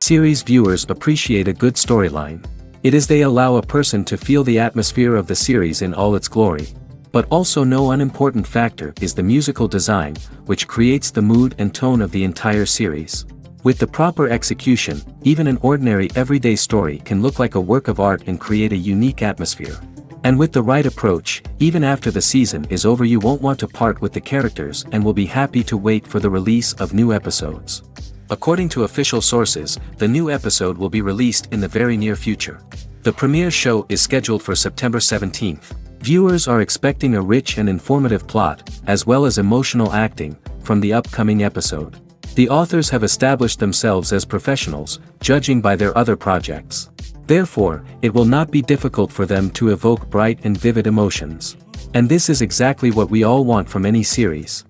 Series viewers appreciate a good storyline. It is they allow a person to feel the atmosphere of the series in all its glory. But also no unimportant factor is the musical design, which creates the mood and tone of the entire series. With the proper execution, even an ordinary everyday story can look like a work of art and create a unique atmosphere. And with the right approach, even after the season is over you won't want to part with the characters and will be happy to wait for the release of new episodes. According to official sources, the new episode will be released in the very near future. The premiere show is scheduled for September 17th. Viewers are expecting a rich and informative plot, as well as emotional acting, from the upcoming episode. The authors have established themselves as professionals, judging by their other projects. Therefore, it will not be difficult for them to evoke bright and vivid emotions. And this is exactly what we all want from any series.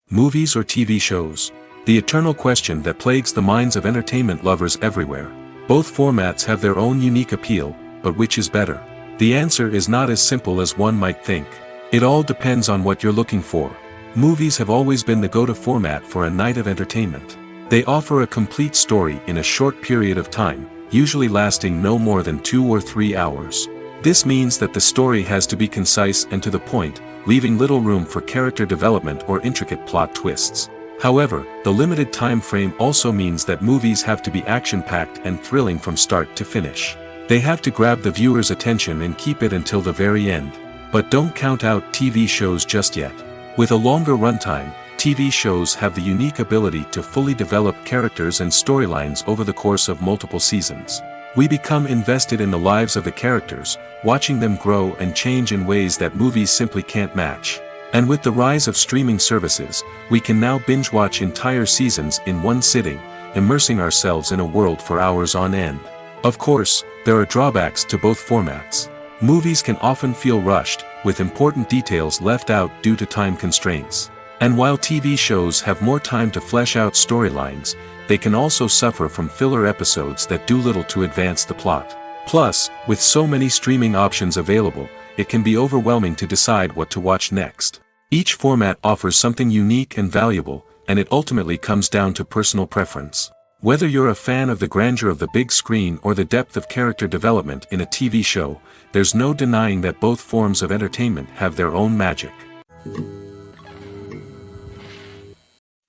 Movies or TV shows? The eternal question that plagues the minds of entertainment lovers everywhere. Both formats have their own unique appeal, but which is better? The answer is not as simple as one might think. It all depends on what you're looking for. Movies have always been the go-to format for a night of entertainment. They offer a complete story in a short period of time, usually lasting no more than 2 or 3 hours. This means that the story has to be concise and to the point, leaving little room for character development or intricate plot twists. However, the limited time frame also means that movies have to be action-packed and thrilling from start to finish. They have to grab the viewer's attention and keep it until the very end. But don't count out TV shows just yet. With a longer runtime, TV shows have the unique ability to fully develop characters and storylines over the course of multiple seasons. We become invested in the lives of the characters, watching them grow and change in ways that movies simply can't match. And with the rise of streaming services, we can now binge-watch entire seasons in one sitting, immersing ourselves in a world for hours on end. Of course, there are drawbacks to both formats. Movies can often feel rushed, with important details left out due to time constraints. And while TV shows have more time to flesh out storylines, they can also suffer from filler episodes that do little to advance the plot. Plus, with so many streaming options available, it can be overwhelming to decide what to watch next. Each format offers something unique and valuable, and it ultimately comes down to personal preference. Whether you're a fan of the grandeur of the big screen or the depth of character development in a TV show, there's no denying that both forms of entertainment have their own magic.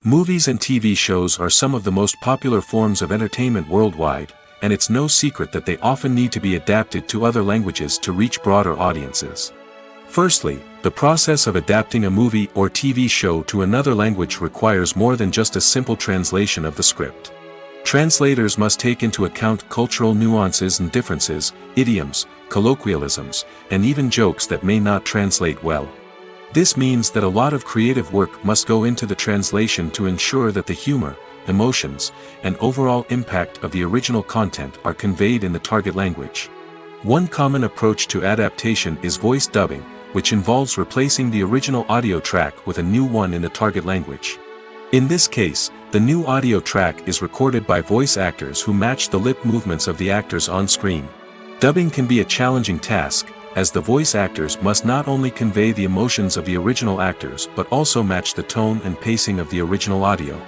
Movies and TV shows are some of the most popular forms of entertainment worldwide, and it's no secret that they often need to be adapted to other languages to reach broader audiences. Firstly, the process of adapting a movie or TV show to another language requires more than just a simple translation of the script. Translators must take into account cultural nuances and differences, idioms, colloquialisms, and even jokes that may not translate well. This means that a lot of creative work must go into the translation to ensure that the humor, emotions, and overall impact of the original content are conveyed in the target language. One common approach to adaptation is voice dubbing, which involves replacing the original audio track with a new one in the target language. In this case, the new audio track is recorded by voice actors who match the lip movements of the actors on screen. Dubbing can be a challenging task, as the voice actors must not only convey the emotions of the original actors but also match the tone and pacing of the original audio.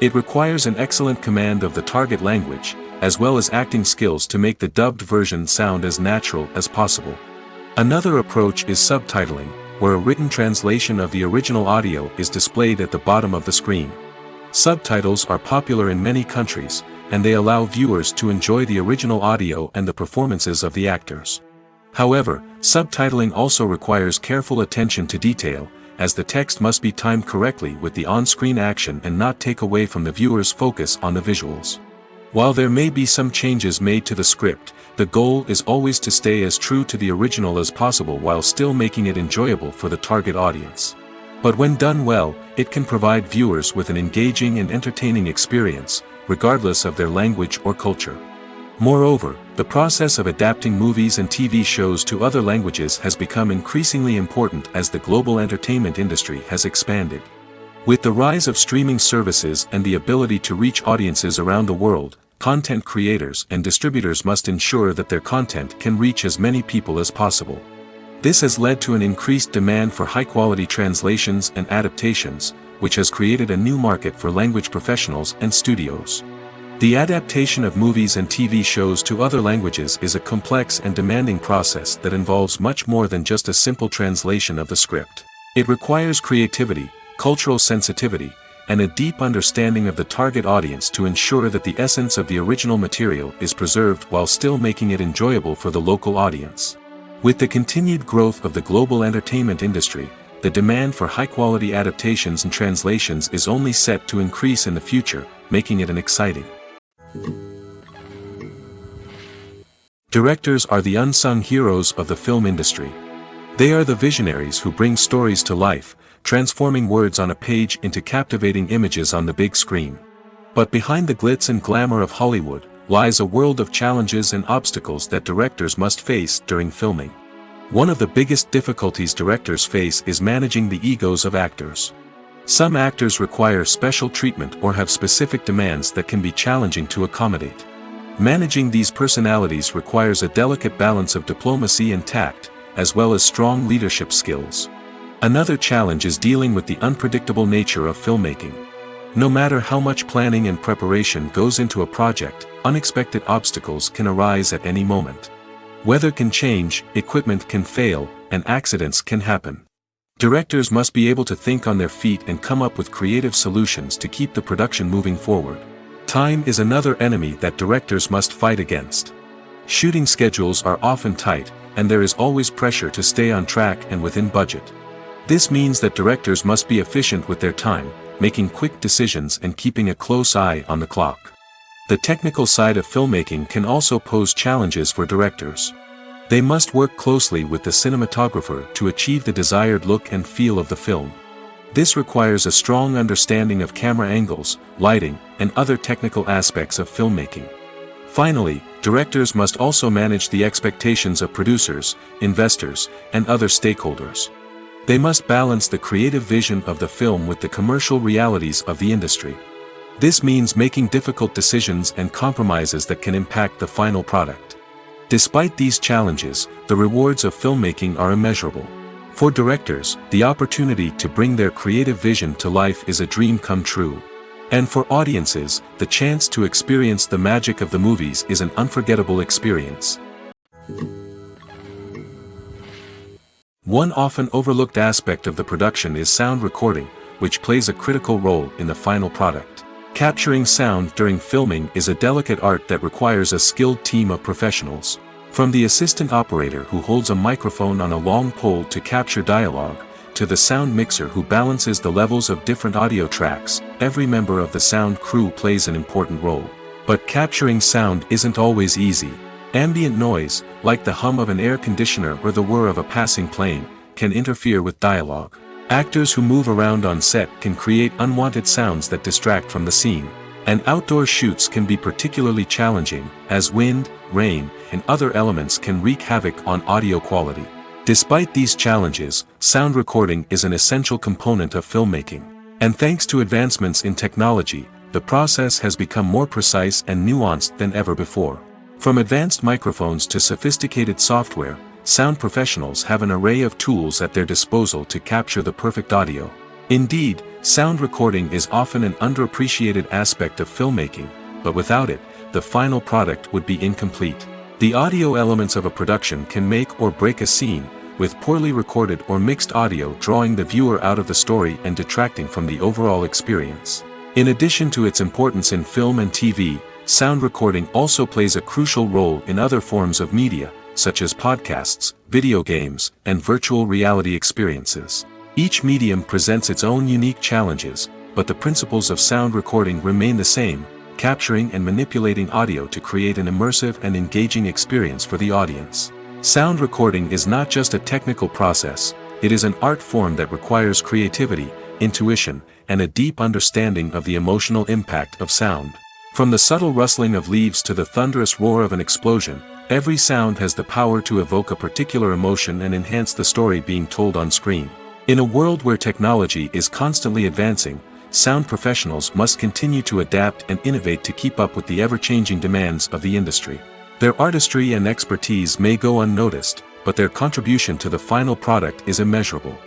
It requires an excellent command of the target language, as well as acting skills to make the dubbed version sound as natural as possible. Another approach is subtitling, where a written translation of the original audio is displayed at the bottom of the screen. Subtitles are popular in many countries, and they allow viewers to enjoy the original audio and the performances of the actors. However, subtitling also requires careful attention to detail, as the text must be timed correctly with the on-screen action and not take away from the viewer's focus on the visuals. While there may be some changes made to the script, the goal is always to stay as true to the original as possible while still making it enjoyable for the target audience. But when done well, it can provide viewers with an engaging and entertaining experience, regardless of their language or culture. Moreover, the process of adapting movies and TV shows to other languages has become increasingly important as the global entertainment industry has expanded. With the rise of streaming services and the ability to reach audiences around the world, content creators and distributors must ensure that their content can reach as many people as possible. This has led to an increased demand for high-quality translations and adaptations, which has created a new market for language professionals and studios. The adaptation of movies and TV shows to other languages is a complex and demanding process that involves much more than just a simple translation of the script. It requires creativity, cultural sensitivity, and a deep understanding of the target audience to ensure that the essence of the original material is preserved while still making it enjoyable for the local audience. With the continued growth of the global entertainment industry, the demand for high-quality adaptations and translations is only set to increase in the future, making it an exciting. Directors are the unsung heroes of the film industry. They are the visionaries who bring stories to life, transforming words on a page into captivating images on the big screen. But behind the glitz and glamour of Hollywood lies a world of challenges and obstacles that directors must face during filming. One of the biggest difficulties directors face is managing the egos of actors. Some actors require special treatment or have specific demands that can be challenging to accommodate. Managing these personalities requires a delicate balance of diplomacy and tact, as well as strong leadership skills. Another challenge is dealing with the unpredictable nature of filmmaking. No matter how much planning and preparation goes into a project, unexpected obstacles can arise at any moment. Weather can change, equipment can fail, and accidents can happen. Directors must be able to think on their feet and come up with creative solutions to keep the production moving forward. Time is another enemy that directors must fight against. Shooting schedules are often tight, and there is always pressure to stay on track and within budget. This means that directors must be efficient with their time, making quick decisions and keeping a close eye on the clock. The technical side of filmmaking can also pose challenges for directors. They must work closely with the cinematographer to achieve the desired look and feel of the film. This requires a strong understanding of camera angles, lighting, and other technical aspects of filmmaking. Finally, directors must also manage the expectations of producers, investors, and other stakeholders. They must balance the creative vision of the film with the commercial realities of the industry. This means making difficult decisions and compromises that can impact the final product. Despite these challenges, the rewards of filmmaking are immeasurable. For directors, the opportunity to bring their creative vision to life is a dream come true. And for audiences, the chance to experience the magic of the movies is an unforgettable experience. One often overlooked aspect of the production is sound recording, which plays a critical role in the final product. Capturing sound during filming is a delicate art that requires a skilled team of professionals. From the assistant operator who holds a microphone on a long pole to capture dialogue, to the sound mixer who balances the levels of different audio tracks, every member of the sound crew plays an important role. But capturing sound isn't always easy. Ambient noise, like the hum of an air conditioner or the whir of a passing plane, can interfere with dialogue. Actors who move around on set can create unwanted sounds that distract from the scene. And outdoor shoots can be particularly challenging, as wind, rain, and other elements can wreak havoc on audio quality. Despite these challenges, sound recording is an essential component of filmmaking. And thanks to advancements in technology, the process has become more precise and nuanced than ever before. From advanced microphones to sophisticated software, sound professionals have an array of tools at their disposal to capture the perfect audio. Indeed, sound recording is often an underappreciated aspect of filmmaking, but without it, the final product would be incomplete. The audio elements of a production can make or break a scene, with poorly recorded or mixed audio drawing the viewer out of the story and detracting from the overall experience. In addition to its importance in film and TV, sound recording also plays a crucial role in other forms of media, such as podcasts, video games, and virtual reality experiences. Each medium presents its own unique challenges, but the principles of sound recording remain the same, capturing and manipulating audio to create an immersive and engaging experience for the audience. Sound recording is not just a technical process, it is an art form that requires creativity, intuition, and a deep understanding of the emotional impact of sound. From the subtle rustling of leaves to the thunderous roar of an explosion, every sound has the power to evoke a particular emotion and enhance the story being told on screen. In a world where technology is constantly advancing, sound professionals must continue to adapt and innovate to keep up with the ever-changing demands of the industry. Their artistry and expertise may go unnoticed, but their contribution to the final product is immeasurable.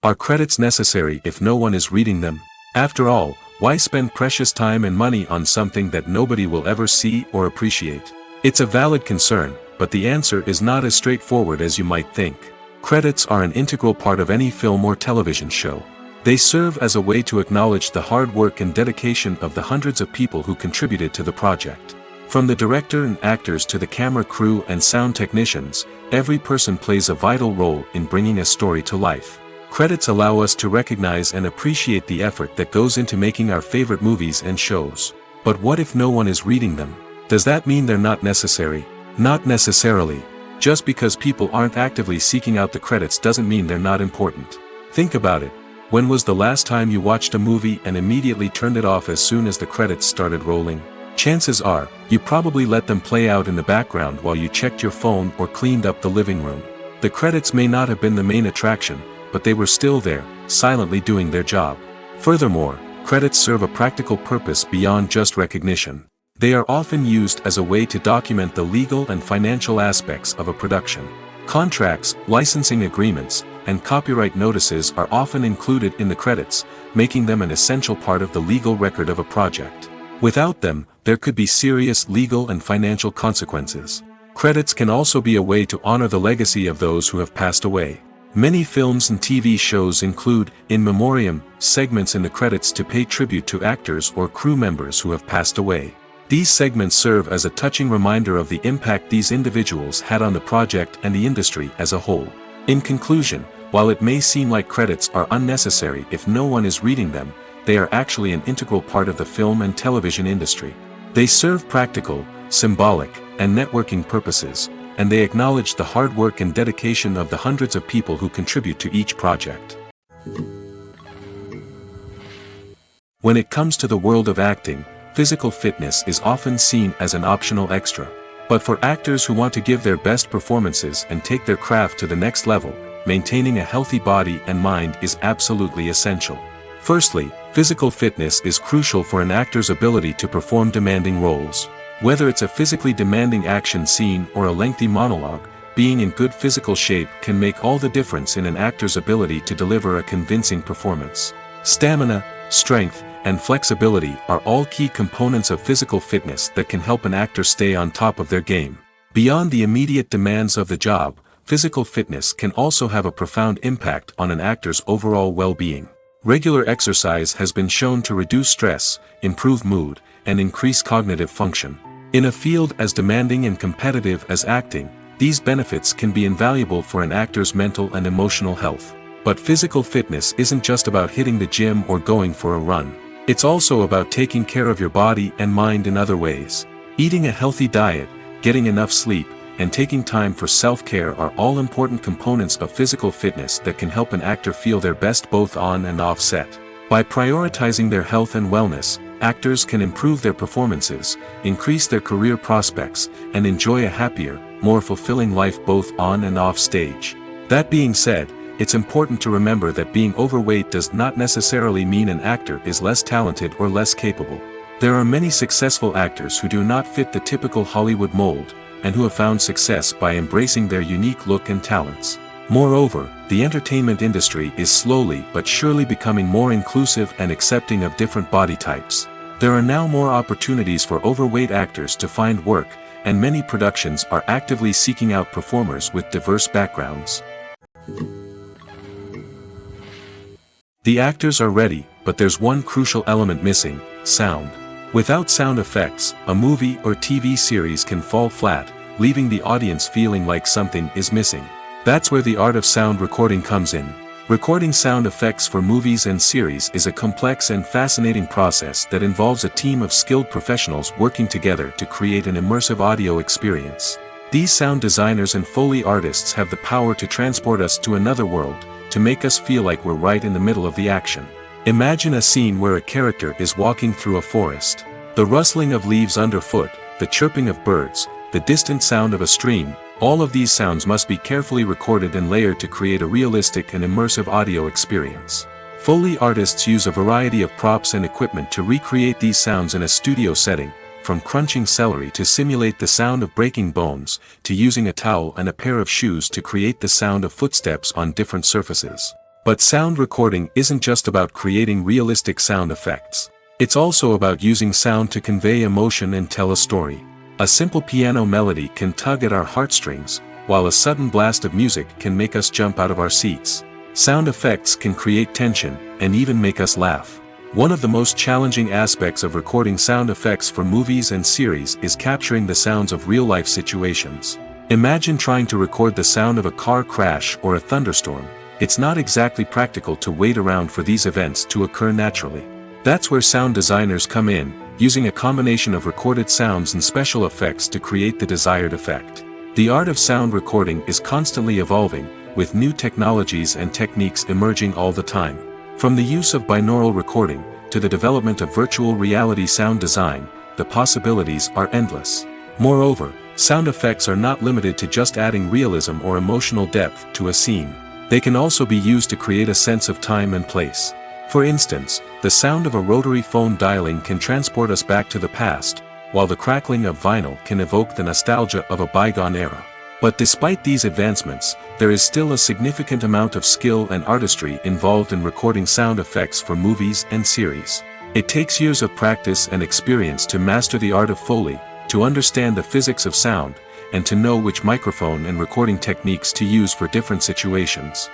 Are credits necessary if no one is reading them? After all, why spend precious time and money on something that nobody will ever see or appreciate? It's a valid concern, but the answer is not as straightforward as you might think. Credits are an integral part of any film or television show. They serve as a way to acknowledge the hard work and dedication of the hundreds of people who contributed to the project. From the director and actors to the camera crew and sound technicians, every person plays a vital role in bringing a story to life. Credits allow us to recognize and appreciate the effort that goes into making our favorite movies and shows. But what if no one is reading them? Does that mean they're not necessary? Not necessarily. Just because people aren't actively seeking out the credits doesn't mean they're not important. Think about it. When was the last time you watched a movie and immediately turned it off as soon as the credits started rolling? Chances are, you probably let them play out in the background while you checked your phone or cleaned up the living room. The credits may not have been the main attraction, but they were still there, silently doing their job. Furthermore, credits serve a practical purpose beyond just recognition. They are often used as a way to document the legal and financial aspects of a production. Contracts, licensing agreements, and copyright notices are often included in the credits, making them an essential part of the legal record of a project. Without them, there could be serious legal and financial consequences. Credits can also be a way to honor the legacy of those who have passed away. Many films and TV shows include, in memoriam, segments in the credits to pay tribute to actors or crew members who have passed away. These segments serve as a touching reminder of the impact these individuals had on the project and the industry as a whole. In conclusion, while it may seem like credits are unnecessary if no one is reading them, they are actually an integral part of the film and television industry. They serve practical, symbolic, and networking purposes, and they acknowledge the hard work and dedication of the hundreds of people who contribute to each project. When it comes to the world of acting, physical fitness is often seen as an optional extra. But for actors who want to give their best performances and take their craft to the next level, maintaining a healthy body and mind is absolutely essential. Firstly, physical fitness is crucial for an actor's ability to perform demanding roles. Whether it's a physically demanding action scene or a lengthy monologue, being in good physical shape can make all the difference in an actor's ability to deliver a convincing performance. Stamina, strength, and flexibility are all key components of physical fitness that can help an actor stay on top of their game. Beyond the immediate demands of the job, physical fitness can also have a profound impact on an actor's overall well-being. Regular exercise has been shown to reduce stress, improve mood, and increase cognitive function. In a field as demanding and competitive as acting, these benefits can be invaluable for an actor's mental and emotional health. But physical fitness isn't just about hitting the gym or going for a run. It's also about taking care of your body and mind in other ways. Eating a healthy diet, getting enough sleep, and taking time for self-care are all important components of physical fitness that can help an actor feel their best both on and off set. By prioritizing their health and wellness, actors can improve their performances, increase their career prospects, and enjoy a happier, more fulfilling life both on and off stage. That being said, it's important to remember that being overweight does not necessarily mean an actor is less talented or less capable. There are many successful actors who do not fit the typical Hollywood mold, and who have found success by embracing their unique look and talents. Moreover, the entertainment industry is slowly but surely becoming more inclusive and accepting of different body types. There are now more opportunities for overweight actors to find work, and many productions are actively seeking out performers with diverse backgrounds. The actors are ready, but there's one crucial element missing: sound. Without sound effects, a movie or TV series can fall flat, leaving the audience feeling like something is missing. That's where the art of sound recording comes in. Recording sound effects for movies and series is a complex and fascinating process that involves a team of skilled professionals working together to create an immersive audio experience. These sound designers and Foley artists have the power to transport us to another world, to make us feel like we're right in the middle of the action. Imagine a scene where a character is walking through a forest. The rustling of leaves underfoot, the chirping of birds, the distant sound of a stream, all of these sounds must be carefully recorded and layered to create a realistic and immersive audio experience. Foley artists use a variety of props and equipment to recreate these sounds in a studio setting, from crunching celery to simulate the sound of breaking bones, to using a towel and a pair of shoes to create the sound of footsteps on different surfaces. But sound recording isn't just about creating realistic sound effects. It's also about using sound to convey emotion and tell a story. A simple piano melody can tug at our heartstrings, while a sudden blast of music can make us jump out of our seats. Sound effects can create tension, and even make us laugh. One of the most challenging aspects of recording sound effects for movies and series is capturing the sounds of real-life situations. Imagine trying to record the sound of a car crash or a thunderstorm. It's not exactly practical to wait around for these events to occur naturally. That's where sound designers come in, using a combination of recorded sounds and special effects to create the desired effect. The art of sound recording is constantly evolving, with new technologies and techniques emerging all the time. From the use of binaural recording, to the development of virtual reality sound design, the possibilities are endless. Moreover, sound effects are not limited to just adding realism or emotional depth to a scene. They can also be used to create a sense of time and place. For instance, the sound of a rotary phone dialing can transport us back to the past, while the crackling of vinyl can evoke the nostalgia of a bygone era. But despite these advancements, there is still a significant amount of skill and artistry involved in recording sound effects for movies and series. It takes years of practice and experience to master the art of Foley, to understand the physics of sound, and to know which microphone and recording techniques to use for different situations.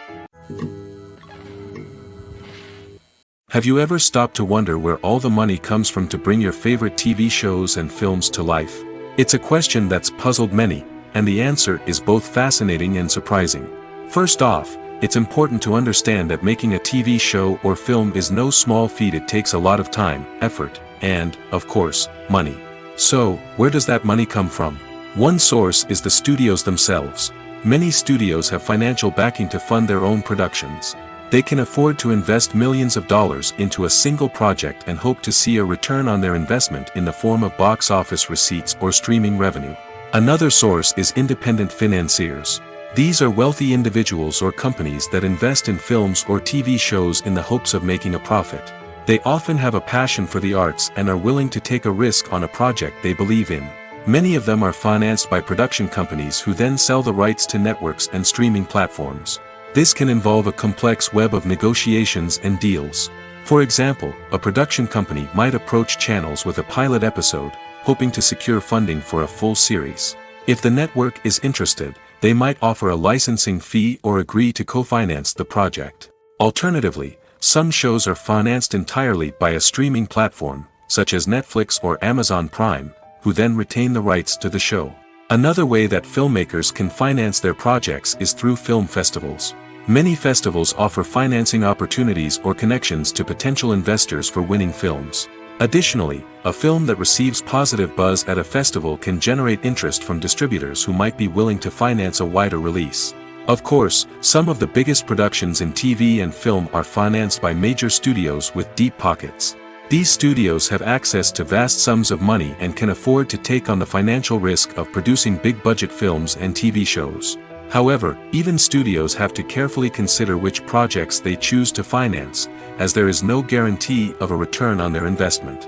Have you ever stopped to wonder where all the money comes from to bring your favorite TV shows and films to life? It's a question that's puzzled many, and the answer is both fascinating and surprising. First off, it's important to understand that making a TV show or film is no small feat. It takes a lot of time, effort, and, of course, money. So, where does that money come from? One source is the studios themselves. Many studios have financial backing to fund their own productions. They can afford to invest millions of dollars into a single project and hope to see a return on their investment in the form of box office receipts or streaming revenue. Another source is independent financiers. These are wealthy individuals or companies that invest in films or TV shows in the hopes of making a profit. They often have a passion for the arts and are willing to take a risk on a project they believe in. Many of them are financed by production companies who then sell the rights to networks and streaming platforms. This can involve a complex web of negotiations and deals. For example, a production company might approach channels with a pilot episode, hoping to secure funding for a full series. If the network is interested, they might offer a licensing fee or agree to co-finance the project. Alternatively, some shows are financed entirely by a streaming platform, such as Netflix or Amazon Prime, who then retain the rights to the show. Another way that filmmakers can finance their projects is through film festivals. Many festivals offer financing opportunities or connections to potential investors for winning films. Additionally, a film that receives positive buzz at a festival can generate interest from distributors who might be willing to finance a wider release. Of course, some of the biggest productions in TV and film are financed by major studios with deep pockets. These studios have access to vast sums of money and can afford to take on the financial risk of producing big-budget films and TV shows. However, even studios have to carefully consider which projects they choose to finance, as there is no guarantee of a return on their investment.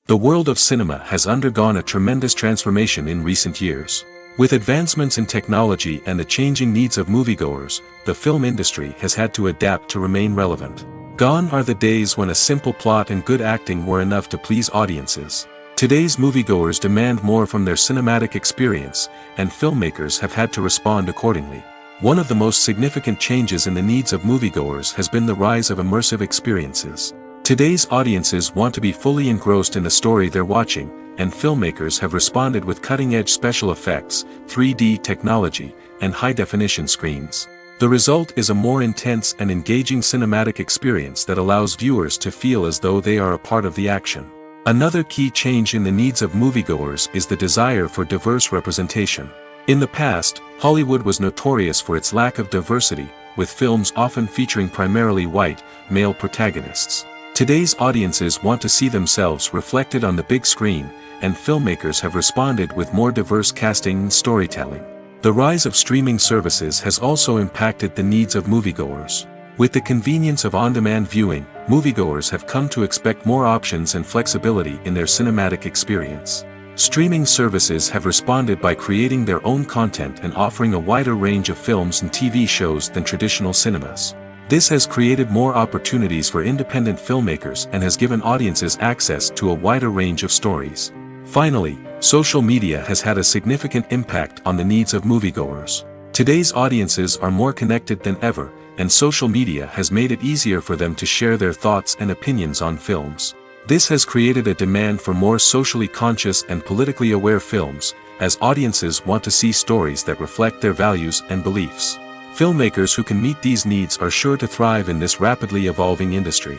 The world of cinema has undergone a tremendous transformation in recent years. With advancements in technology and the changing needs of moviegoers, the film industry has had to adapt to remain relevant. Gone are the days when a simple plot and good acting were enough to please audiences. Today's moviegoers demand more from their cinematic experience, and filmmakers have had to respond accordingly. One of the most significant changes in the needs of moviegoers has been the rise of immersive experiences. Today's audiences want to be fully engrossed in the story they're watching, and filmmakers have responded with cutting-edge special effects, 3D technology, and high-definition screens. The result is a more intense and engaging cinematic experience that allows viewers to feel as though they are a part of the action. Another key change in the needs of moviegoers is the desire for diverse representation. In the past, Hollywood was notorious for its lack of diversity, with films often featuring primarily white, male protagonists. Today's audiences want to see themselves reflected on the big screen, and filmmakers have responded with more diverse casting and storytelling. The rise of streaming services has also impacted the needs of moviegoers. With the convenience of on-demand viewing, moviegoers have come to expect more options and flexibility in their cinematic experience. Streaming services have responded by creating their own content and offering a wider range of films and TV shows than traditional cinemas. This has created more opportunities for independent filmmakers and has given audiences access to a wider range of stories. Finally, social media has had a significant impact on the needs of moviegoers. Today's audiences are more connected than ever, and social media has made it easier for them to share their thoughts and opinions on films. This has created a demand for more socially conscious and politically aware films, as audiences want to see stories that reflect their values and beliefs. Filmmakers who can meet these needs are sure to thrive in this rapidly evolving industry.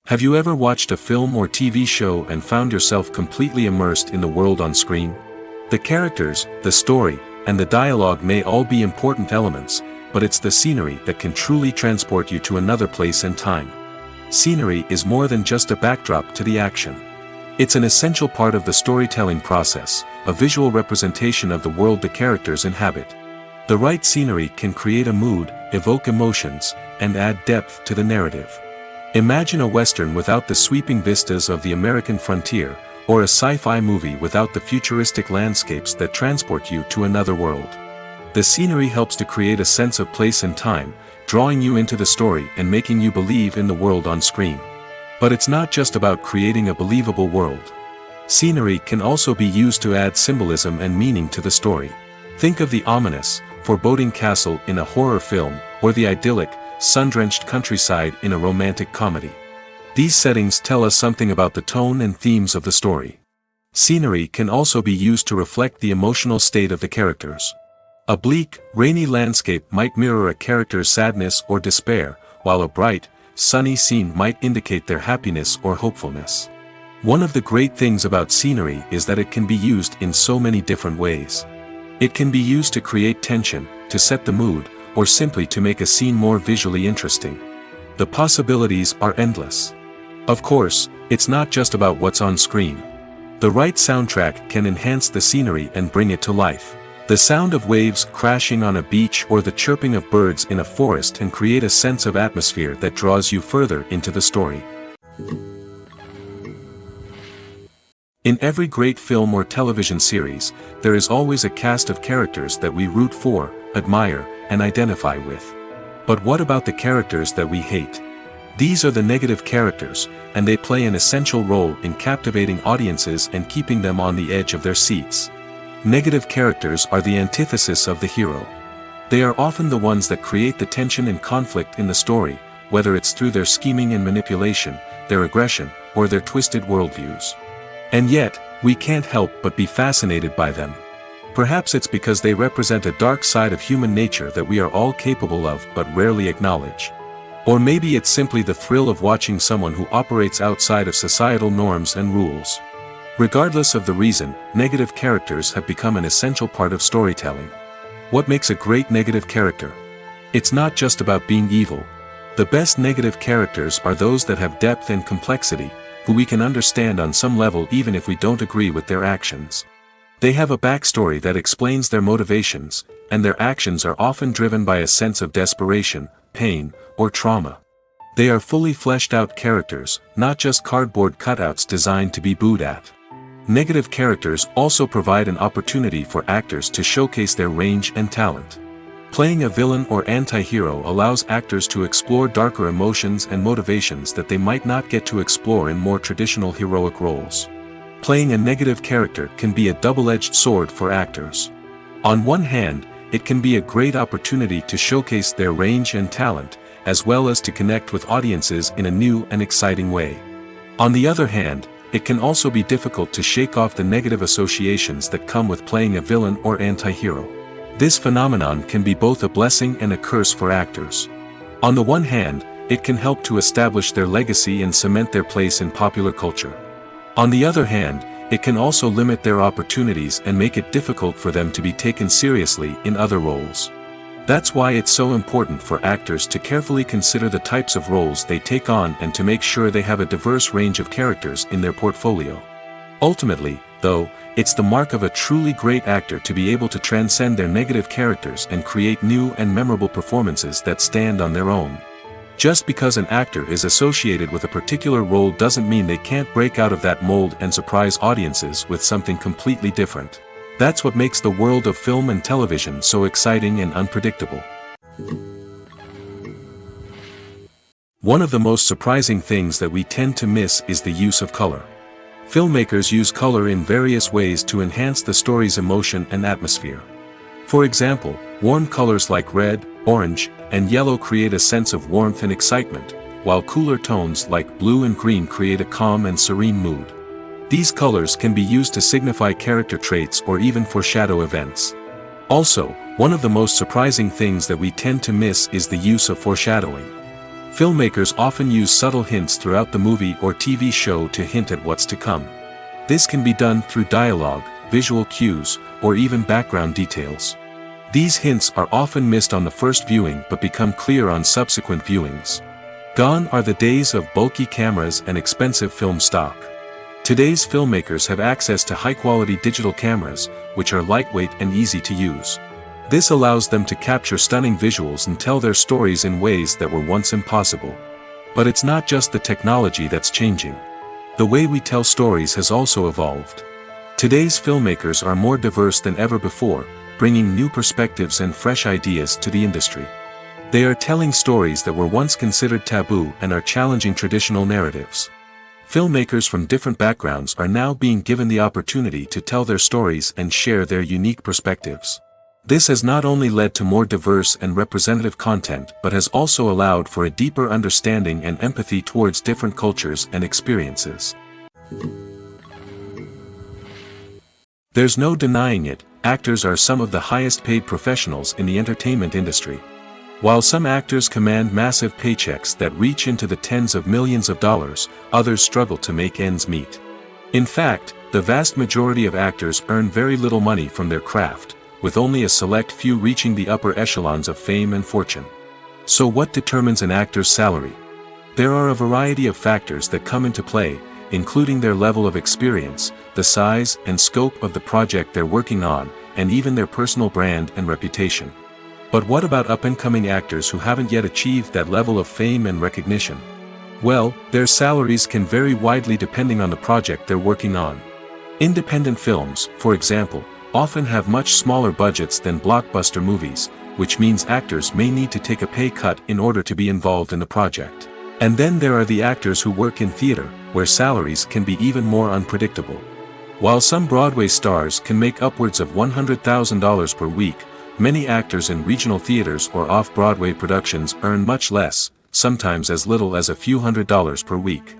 Have you ever watched a film or TV show and found yourself completely immersed in the world on screen? The characters, the story, and the dialogue may all be important elements, but it's the scenery that can truly transport you to another place and time. Scenery is more than just a backdrop to the action. It's an essential part of the storytelling process, a visual representation of the world the characters inhabit. The right scenery can create a mood, evoke emotions, and add depth to the narrative. Imagine a Western without the sweeping vistas of the American frontier, or a sci-fi movie without the futuristic landscapes that transport you to another world. The scenery helps to create a sense of place and time, drawing you into the story and making you believe in the world on screen. But it's not just about creating a believable world. Scenery can also be used to add symbolism and meaning to the story. Think of the ominous, foreboding castle in a horror film, or the idyllic, sun-drenched countryside in a romantic comedy. These settings tell us something about the tone and themes of the story. Scenery can also be used to reflect the emotional state of the characters. A bleak, rainy landscape might mirror a character's sadness or despair, while a bright, sunny scene might indicate their happiness or hopefulness. One of the great things about scenery is that it can be used in so many different ways. It can be used to create tension, to set the mood, or simply to make a scene more visually interesting. The possibilities are endless. Of course, it's not just about what's on screen. The right soundtrack can enhance the scenery and bring it to life. The sound of waves crashing on a beach or the chirping of birds in a forest can create a sense of atmosphere that draws you further into the story. In every great film or television series, there is always a cast of characters that we root for, admire, and identify with. But what about the characters that we hate? These are the negative characters, and they play an essential role in captivating audiences and keeping them on the edge of their seats. Negative characters are the antithesis of the hero. They are often the ones that create the tension and conflict in the story, whether it's through their scheming and manipulation, their aggression, or their twisted worldviews. And yet, we can't help but be fascinated by them. Perhaps it's because they represent a dark side of human nature that we are all capable of but rarely acknowledge. Or maybe it's simply the thrill of watching someone who operates outside of societal norms and rules. Regardless of the reason, negative characters have become an essential part of storytelling. What makes a great negative character? It's not just about being evil. The best negative characters are those that have depth and complexity, who we can understand on some level even if we don't agree with their actions. They have a backstory that explains their motivations, and their actions are often driven by a sense of desperation, pain, or trauma. They are fully fleshed out characters, not just cardboard cutouts designed to be booed at. Negative characters also provide an opportunity for actors to showcase their range and talent. Playing a villain or anti-hero allows actors to explore darker emotions and motivations that they might not get to explore in more traditional heroic roles. Playing a negative character can be a double-edged sword for actors. On one hand, it can be a great opportunity to showcase their range and talent, as well as to connect with audiences in a new and exciting way. On the other hand, it can also be difficult to shake off the negative associations that come with playing a villain or anti-hero. This phenomenon can be both a blessing and a curse for actors. On the one hand, it can help to establish their legacy and cement their place in popular culture. On the other hand, it can also limit their opportunities and make it difficult for them to be taken seriously in other roles. That's why it's so important for actors to carefully consider the types of roles they take on and to make sure they have a diverse range of characters in their portfolio. Ultimately, though, it's the mark of a truly great actor to be able to transcend their negative characters and create new and memorable performances that stand on their own. Just because an actor is associated with a particular role doesn't mean they can't break out of that mold and surprise audiences with something completely different. That's what makes the world of film and television so exciting and unpredictable. One of the most surprising things that we tend to miss is the use of color. Filmmakers use color in various ways to enhance the story's emotion and atmosphere. For example, warm colors like red, orange, and yellow create a sense of warmth and excitement, while cooler tones like blue and green create a calm and serene mood. These colors can be used to signify character traits or even foreshadow events. Also, one of the most surprising things that we tend to miss is the use of foreshadowing. Filmmakers often use subtle hints throughout the movie or TV show to hint at what's to come. This can be done through dialogue, visual cues, or even background details. These hints are often missed on the first viewing but become clear on subsequent viewings. Gone are the days of bulky cameras and expensive film stock. Today's filmmakers have access to high-quality digital cameras, which are lightweight and easy to use. This allows them to capture stunning visuals and tell their stories in ways that were once impossible. But it's not just the technology that's changing. The way we tell stories has also evolved. Today's filmmakers are more diverse than ever before, bringing new perspectives and fresh ideas to the industry. They are telling stories that were once considered taboo and are challenging traditional narratives. Filmmakers from different backgrounds are now being given the opportunity to tell their stories and share their unique perspectives. This has not only led to more diverse and representative content but has also allowed for a deeper understanding and empathy towards different cultures and experiences. There's no denying it, actors are some of the highest paid professionals in the entertainment industry. While some actors command massive paychecks that reach into the tens of millions of dollars, others struggle to make ends meet. In fact, the vast majority of actors earn very little money from their craft, with only a select few reaching the upper echelons of fame and fortune. So what determines an actor's salary? There are a variety of factors that come into play, including their level of experience, the size and scope of the project they're working on, and even their personal brand and reputation. But what about up-and-coming actors who haven't yet achieved that level of fame and recognition? Well, their salaries can vary widely depending on the project they're working on. Independent films, for example, often have much smaller budgets than blockbuster movies, which means actors may need to take a pay cut in order to be involved in the project. And then there are the actors who work in theater, where salaries can be even more unpredictable. While some Broadway stars can make upwards of $100,000 per week, many actors in regional theaters or off-Broadway productions earn much less, sometimes as little as a few $100s per week.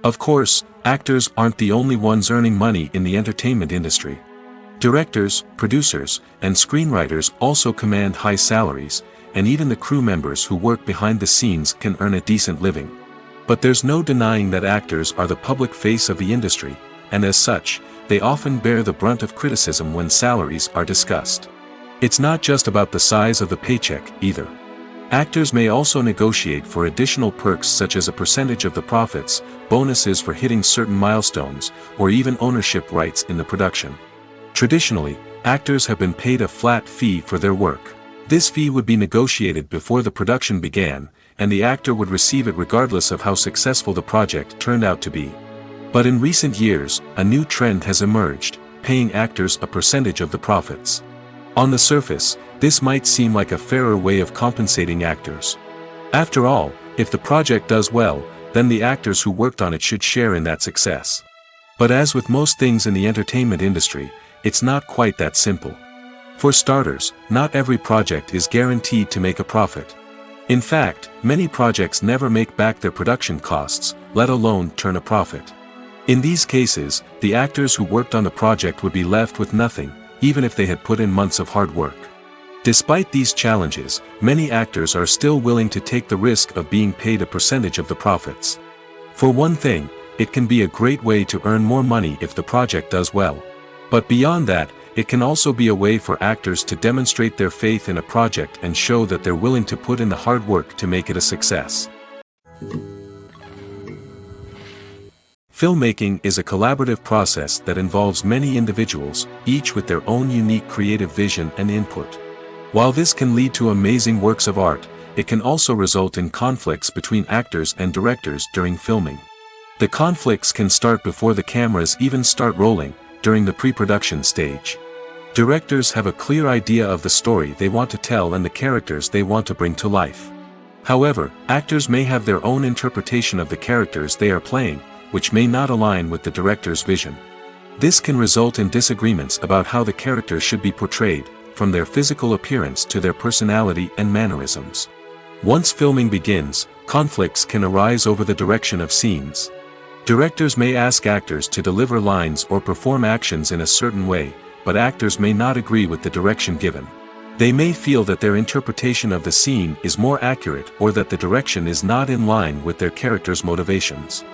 Of course, actors aren't the only ones earning money in the entertainment industry. Directors, producers, and screenwriters also command high salaries, and even the crew members who work behind the scenes can earn a decent living. But there's no denying that actors are the public face of the industry, and as such, they often bear the brunt of criticism when salaries are discussed. It's not just about the size of the paycheck, either. Actors may also negotiate for additional perks such as a percentage of the profits, bonuses for hitting certain milestones, or even ownership rights in the production. Traditionally, actors have been paid a flat fee for their work. This fee would be negotiated before the production began, and the actor would receive it regardless of how successful the project turned out to be. But in recent years, a new trend has emerged, paying actors a percentage of the profits. On the surface, this might seem like a fairer way of compensating actors. After all, if the project does well, then the actors who worked on it should share in that success. But as with most things in the entertainment industry, it's not quite that simple. For starters, not every project is guaranteed to make a profit. In fact, many projects never make back their production costs, let alone turn a profit. In these cases, the actors who worked on the project would be left with nothing, even if they had put in months of hard work. Despite these challenges, many actors are still willing to take the risk of being paid a percentage of the profits. For one thing, it can be a great way to earn more money if the project does well. But beyond that, it can also be a way for actors to demonstrate their faith in a project and show that they're willing to put in the hard work to make it a success. Filmmaking is a collaborative process that involves many individuals, each with their own unique creative vision and input. While this can lead to amazing works of art, it can also result in conflicts between actors and directors during filming. The conflicts can start before the cameras even start rolling, during the pre-production stage. Directors have a clear idea of the story they want to tell and the characters they want to bring to life. However, actors may have their own interpretation of the characters they are playing, which may not align with the director's vision. This can result in disagreements about how the characters should be portrayed, from their physical appearance to their personality and mannerisms. Once filming begins, conflicts can arise over the direction of scenes. Directors may ask actors to deliver lines or perform actions in a certain way, but actors may not agree with the direction given. They may feel that their interpretation of the scene is more accurate or that the direction is not in line with their character's motivations.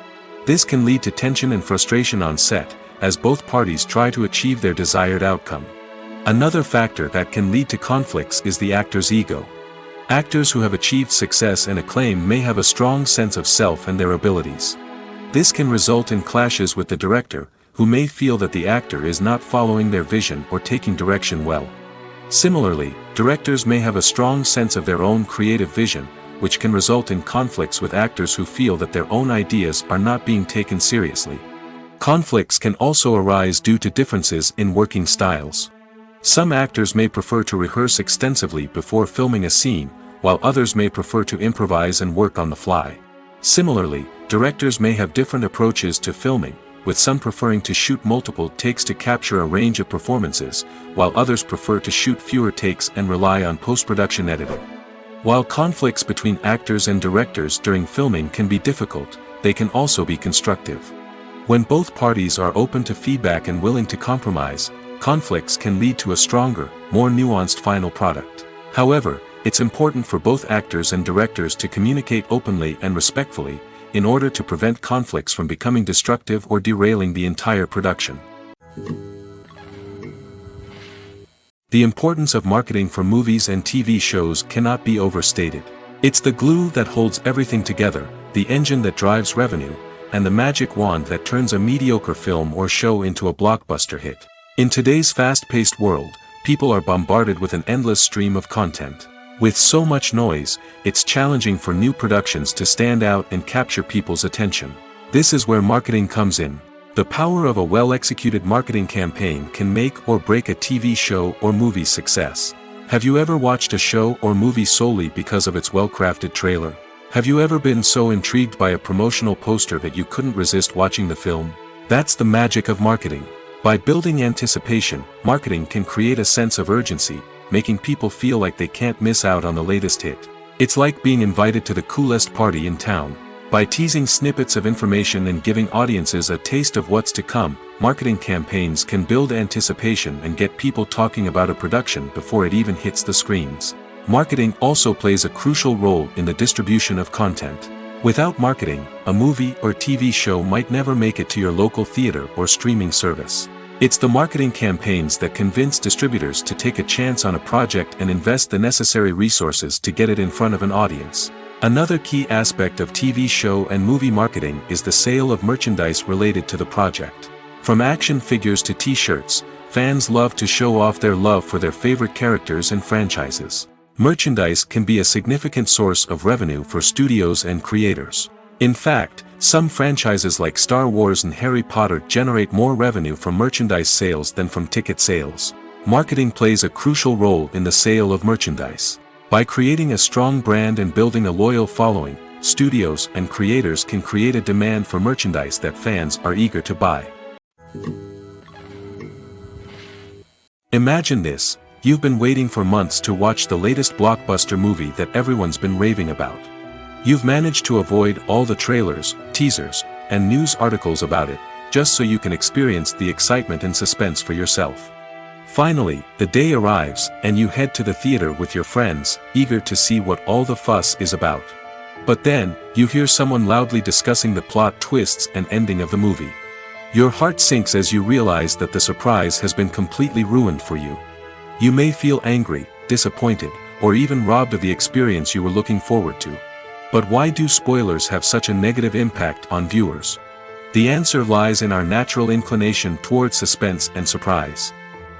This can lead to tension and frustration on set, as both parties try to achieve their desired outcome. Another factor that can lead to conflicts is the actor's ego. Actors who have achieved success and acclaim may have a strong sense of self and their abilities. This can result in clashes with the director, who may feel that the actor is not following their vision or taking direction well. Similarly, directors may have a strong sense of their own creative vision, which can result in conflicts with actors who feel that their own ideas are not being taken seriously. Conflicts can also arise due to differences in working styles. Some actors may prefer to rehearse extensively before filming a scene, while others may prefer to improvise and work on the fly. Similarly, directors may have different approaches to filming, with some preferring to shoot multiple takes to capture a range of performances, while others prefer to shoot fewer takes and rely on post-production editing. While conflicts between actors and directors during filming can be difficult, they can also be constructive. When both parties are open to feedback and willing to compromise, conflicts can lead to a stronger, more nuanced final product. However, it's important for both actors and directors to communicate openly and respectfully, in order to prevent conflicts from becoming destructive or derailing the entire production. The importance of marketing for movies and TV shows cannot be overstated. It's the glue that holds everything together, the engine that drives revenue, and the magic wand that turns a mediocre film or show into a blockbuster hit. In today's fast-paced world, people are bombarded with an endless stream of content. With so much noise, it's challenging for new productions to stand out and capture people's attention. This is where marketing comes in. The power of a well-executed marketing campaign can make or break a TV show or movie's success. Have you ever watched a show or movie solely because of its well-crafted trailer? Have you ever been so intrigued by a promotional poster that you couldn't resist watching the film? That's the magic of marketing. By building anticipation, marketing can create a sense of urgency, making people feel like they can't miss out on the latest hit. It's like being invited to the coolest party in town. By teasing snippets of information and giving audiences a taste of what's to come, marketing campaigns can build anticipation and get people talking about a production before it even hits the screens. Marketing also plays a crucial role in the distribution of content. Without marketing, a movie or TV show might never make it to your local theater or streaming service. It's the marketing campaigns that convince distributors to take a chance on a project and invest the necessary resources to get it in front of an audience. Another key aspect of TV show and movie marketing is the sale of merchandise related to the project. From action figures to t-shirts, fans love to show off their love for their favorite characters and franchises. Merchandise can be a significant source of revenue for studios and creators. In fact, some franchises like Star Wars and Harry Potter generate more revenue from merchandise sales than from ticket sales. Marketing plays a crucial role in the sale of merchandise. By creating a strong brand and building a loyal following, studios and creators can create a demand for merchandise that fans are eager to buy. Imagine this: you've been waiting for months to watch the latest blockbuster movie that everyone's been raving about. You've managed to avoid all the trailers, teasers, and news articles about it, just so you can experience the excitement and suspense for yourself. Finally, the day arrives, and you head to the theater with your friends, eager to see what all the fuss is about. But then, you hear someone loudly discussing the plot twists and ending of the movie. Your heart sinks as you realize that the surprise has been completely ruined for you. You may feel angry, disappointed, or even robbed of the experience you were looking forward to. But why do spoilers have such a negative impact on viewers? The answer lies in our natural inclination towards suspense and surprise.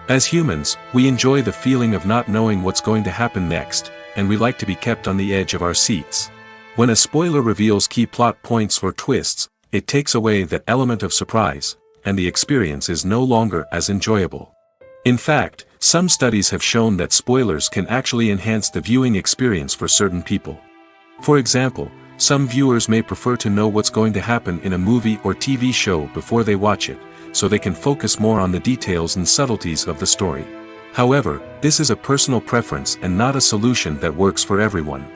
As humans, we enjoy the feeling of not knowing what's going to happen next, and we like to be kept on the edge of our seats. When a spoiler reveals key plot points or twists, it takes away that element of surprise, and the experience is no longer as enjoyable. In fact, some studies have shown that spoilers can actually enhance the viewing experience for certain people. For example, some viewers may prefer to know what's going to happen in a movie or TV show before they watch it, so they can focus more on the details and subtleties of the story. However, this is a personal preference and not a solution that works for everyone.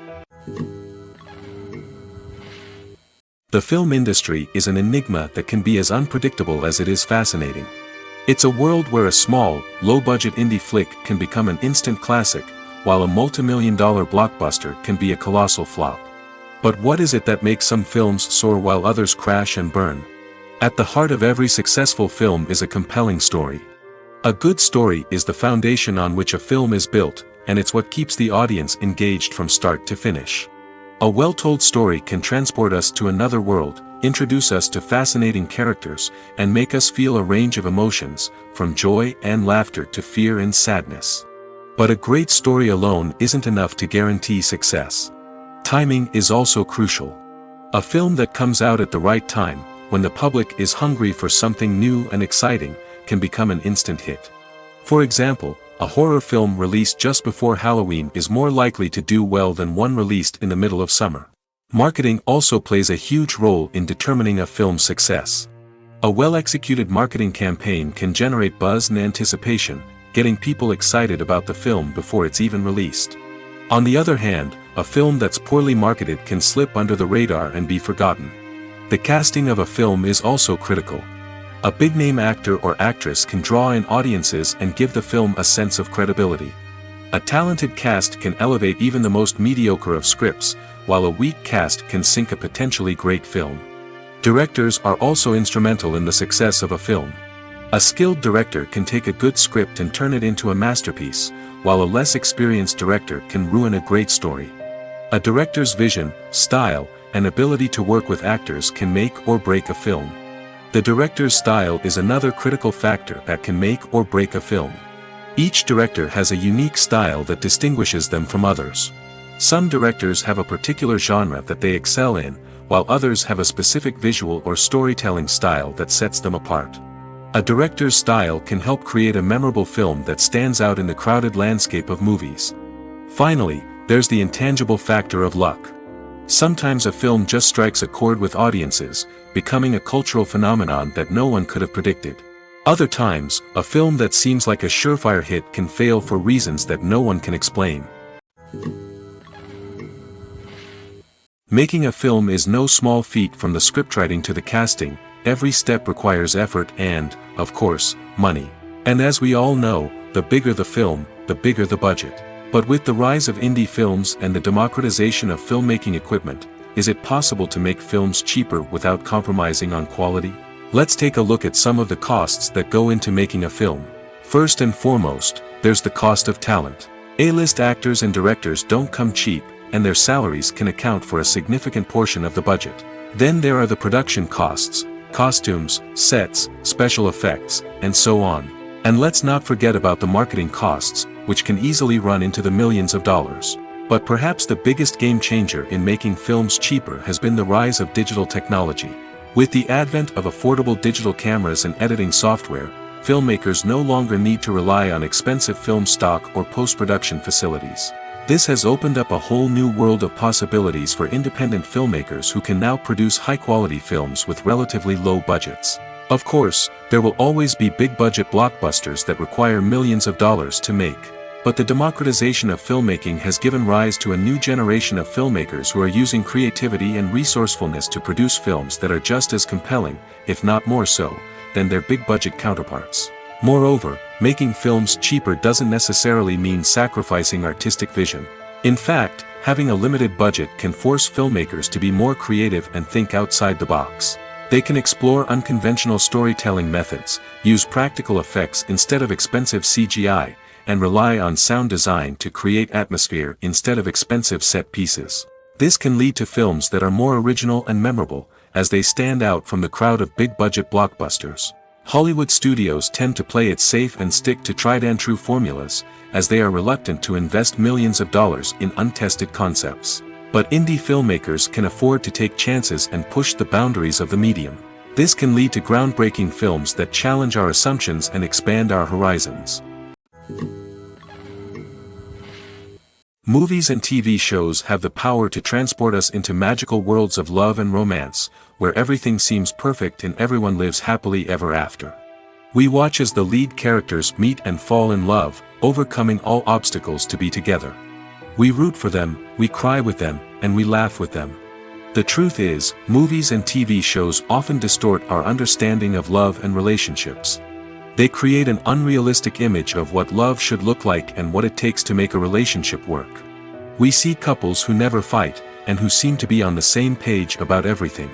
The film industry is an enigma that can be as unpredictable as it is fascinating. It's a world where a small, low-budget indie flick can become an instant classic, while a multi-million-dollar blockbuster can be a colossal flop. But what is it that makes some films soar while others crash and burn? At the heart of every successful film is a compelling story. A good story is the foundation on which a film is built, and it's what keeps the audience engaged from start to finish. A well-told story can transport us to another world, introduce us to fascinating characters, and make us feel a range of emotions, from joy and laughter to fear and sadness. But a great story alone isn't enough to guarantee success. Timing is also crucial. A film that comes out at the right time, when the public is hungry for something new and exciting, can become an instant hit. For example, a horror film released just before Halloween is more likely to do well than one released in the middle of summer. Marketing also plays a huge role in determining a film's success. A well-executed marketing campaign can generate buzz and anticipation, getting people excited about the film before it's even released. On the other hand, a film that's poorly marketed can slip under the radar and be forgotten. The casting of a film is also critical. A big-name actor or actress can draw in audiences and give the film a sense of credibility. A talented cast can elevate even the most mediocre of scripts, while a weak cast can sink a potentially great film. Directors are also instrumental in the success of a film. A skilled director can take a good script and turn it into a masterpiece, while a less experienced director can ruin a great story. A director's vision, style, and ability to work with actors can make or break a film. The director's style is another critical factor that can make or break a film. Each director has a unique style that distinguishes them from others. Some directors have a particular genre that they excel in, while others have a specific visual or storytelling style that sets them apart. A director's style can help create a memorable film that stands out in the crowded landscape of movies. Finally, there's the intangible factor of luck. Sometimes a film just strikes a chord with audiences, becoming a cultural phenomenon that no one could have predicted. Other times, a film that seems like a surefire hit can fail for reasons that no one can explain. Making a film is no small feat. From the scriptwriting to the casting, every step requires effort and, of course, money. And as we all know, the bigger the film, the bigger the budget. But with the rise of indie films and the democratization of filmmaking equipment, is it possible to make films cheaper without compromising on quality? Let's take a look at some of the costs that go into making a film. First and foremost, there's the cost of talent. A-list actors and directors don't come cheap, and their salaries can account for a significant portion of the budget. Then there are the production costs, costumes, sets, special effects, and so on. And let's not forget about the marketing costs, which can easily run into the millions of dollars. But perhaps the biggest game changer in making films cheaper has been the rise of digital technology. With the advent of affordable digital cameras and editing software, filmmakers no longer need to rely on expensive film stock or post-production facilities. This has opened up a whole new world of possibilities for independent filmmakers who can now produce high-quality films with relatively low budgets. Of course, there will always be big-budget blockbusters that require millions of dollars to make. But the democratization of filmmaking has given rise to a new generation of filmmakers who are using creativity and resourcefulness to produce films that are just as compelling, if not more so, than their big-budget counterparts. Moreover, making films cheaper doesn't necessarily mean sacrificing artistic vision. In fact, having a limited budget can force filmmakers to be more creative and think outside the box. They can explore unconventional storytelling methods, use practical effects instead of expensive CGI, and rely on sound design to create atmosphere instead of expensive set pieces. This can lead to films that are more original and memorable, as they stand out from the crowd of big-budget blockbusters. Hollywood studios tend to play it safe and stick to tried-and-true formulas, as they are reluctant to invest millions of dollars in untested concepts. But indie filmmakers can afford to take chances and push the boundaries of the medium. This can lead to groundbreaking films that challenge our assumptions and expand our horizons. Movies and TV shows have the power to transport us into magical worlds of love and romance, where everything seems perfect and everyone lives happily ever after. We watch as the lead characters meet and fall in love, overcoming all obstacles to be together. We root for them, we cry with them, and we laugh with them. The truth is, movies and TV shows often distort our understanding of love and relationships. They create an unrealistic image of what love should look like and what it takes to make a relationship work. We see couples who never fight, and who seem to be on the same page about everything.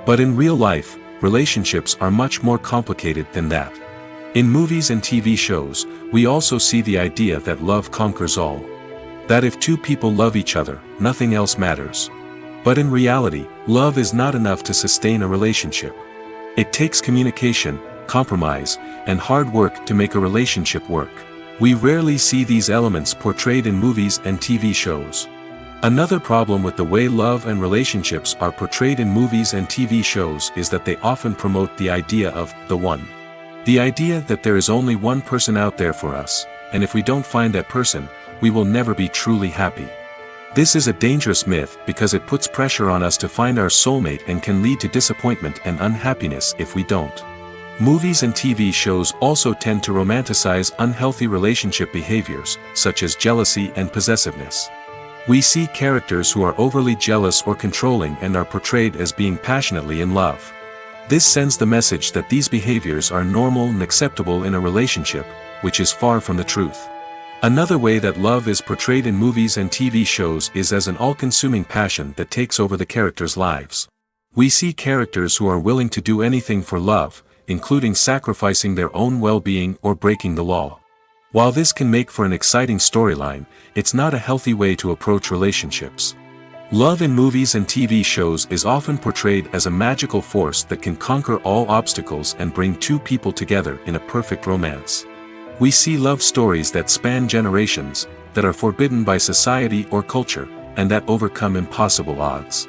But in real life, relationships are much more complicated than that. In movies and TV shows, we also see the idea that love conquers all. That if two people love each other, nothing else matters. But in reality, love is not enough to sustain a relationship. It takes communication, compromise, and hard work to make a relationship work. We rarely see these elements portrayed in movies and TV shows. Another problem with the way love and relationships are portrayed in movies and TV shows is that they often promote the idea of the one. The idea that there is only one person out there for us, and if we don't find that person, we will never be truly happy. This is a dangerous myth because it puts pressure on us to find our soulmate and can lead to disappointment and unhappiness if we don't. Movies and TV shows also tend to romanticize unhealthy relationship behaviors, such as jealousy and possessiveness. We see characters who are overly jealous or controlling and are portrayed as being passionately in love. This sends the message that these behaviors are normal and acceptable in a relationship, which is far from the truth. Another way that love is portrayed in movies and TV shows is as an all-consuming passion that takes over the characters' lives. We see characters who are willing to do anything for love, including sacrificing their own well-being or breaking the law. While this can make for an exciting storyline, it's not a healthy way to approach relationships. Love in movies and TV shows is often portrayed as a magical force that can conquer all obstacles and bring two people together in a perfect romance. We see love stories that span generations, that are forbidden by society or culture, and that overcome impossible odds.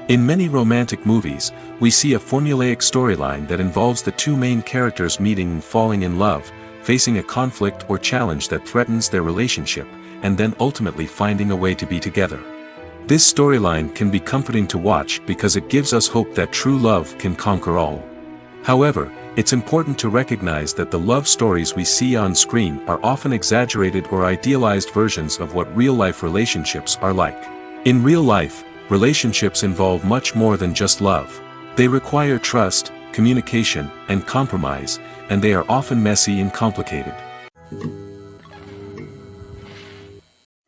In many romantic movies, we see a formulaic storyline that involves the two main characters meeting and falling in love, facing a conflict or challenge that threatens their relationship, and then ultimately finding a way to be together. This storyline can be comforting to watch because it gives us hope that true love can conquer all. However, it's important to recognize that the love stories we see on screen are often exaggerated or idealized versions of what real-life relationships are like. In real life, relationships involve much more than just love. They require trust, communication, and compromise, and they are often messy and complicated.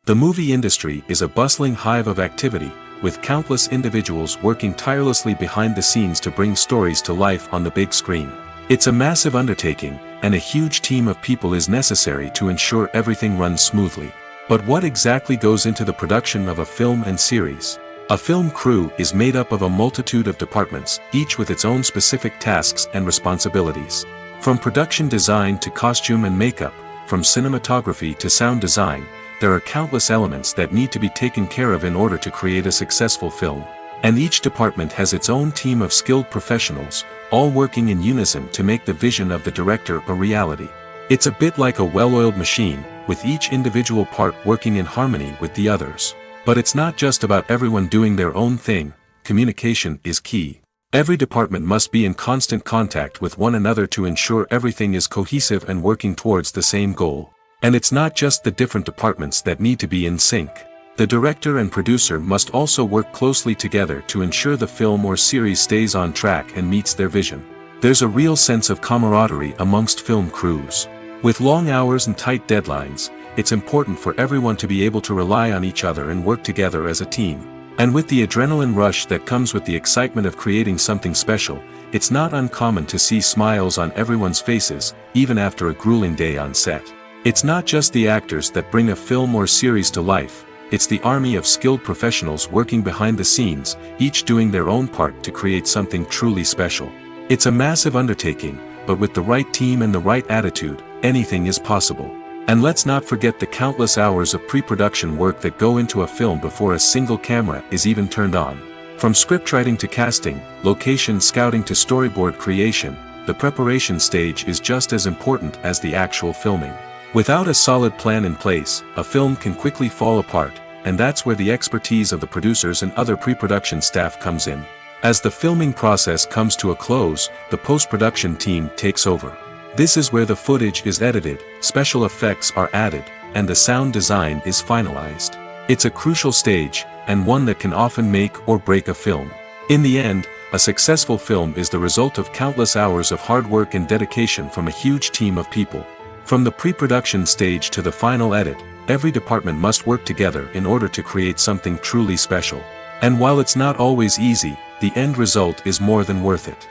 The movie industry is a bustling hive of activity, with countless individuals working tirelessly behind the scenes to bring stories to life on the big screen. It's a massive undertaking, and a huge team of people is necessary to ensure everything runs smoothly. But what exactly goes into the production of a film and series? A film crew is made up of a multitude of departments, each with its own specific tasks and responsibilities. From production design to costume and makeup, from cinematography to sound design, there are countless elements that need to be taken care of in order to create a successful film. And each department has its own team of skilled professionals, all working in unison to make the vision of the director a reality. It's a bit like a well-oiled machine, with each individual part working in harmony with the others. But it's not just about everyone doing their own thing. Communication is key. Every department must be in constant contact with one another to ensure everything is cohesive and working towards the same goal. And it's not just the different departments that need to be in sync. The director and producer must also work closely together to ensure the film or series stays on track and meets their vision. There's a real sense of camaraderie amongst film crews. With long hours and tight deadlines, it's important for everyone to be able to rely on each other and work together as a team. And with the adrenaline rush that comes with the excitement of creating something special, it's not uncommon to see smiles on everyone's faces, even after a grueling day on set. It's not just the actors that bring a film or series to life, it's the army of skilled professionals working behind the scenes, each doing their own part to create something truly special. It's a massive undertaking, but with the right team and the right attitude, anything is possible. And let's not forget the countless hours of pre-production work that go into a film before a single camera is even turned on. From scriptwriting to casting, location scouting to storyboard creation, the preparation stage is just as important as the actual filming. Without a solid plan in place, a film can quickly fall apart, and that's where the expertise of the producers and other pre-production staff comes in. As the filming process comes to a close, the post-production team takes over. This is where the footage is edited, special effects are added, and the sound design is finalized. It's a crucial stage, and one that can often make or break a film. In the end, a successful film is the result of countless hours of hard work and dedication from a huge team of people. From the pre-production stage to the final edit, every department must work together in order to create something truly special. And while it's not always easy, the end result is more than worth it.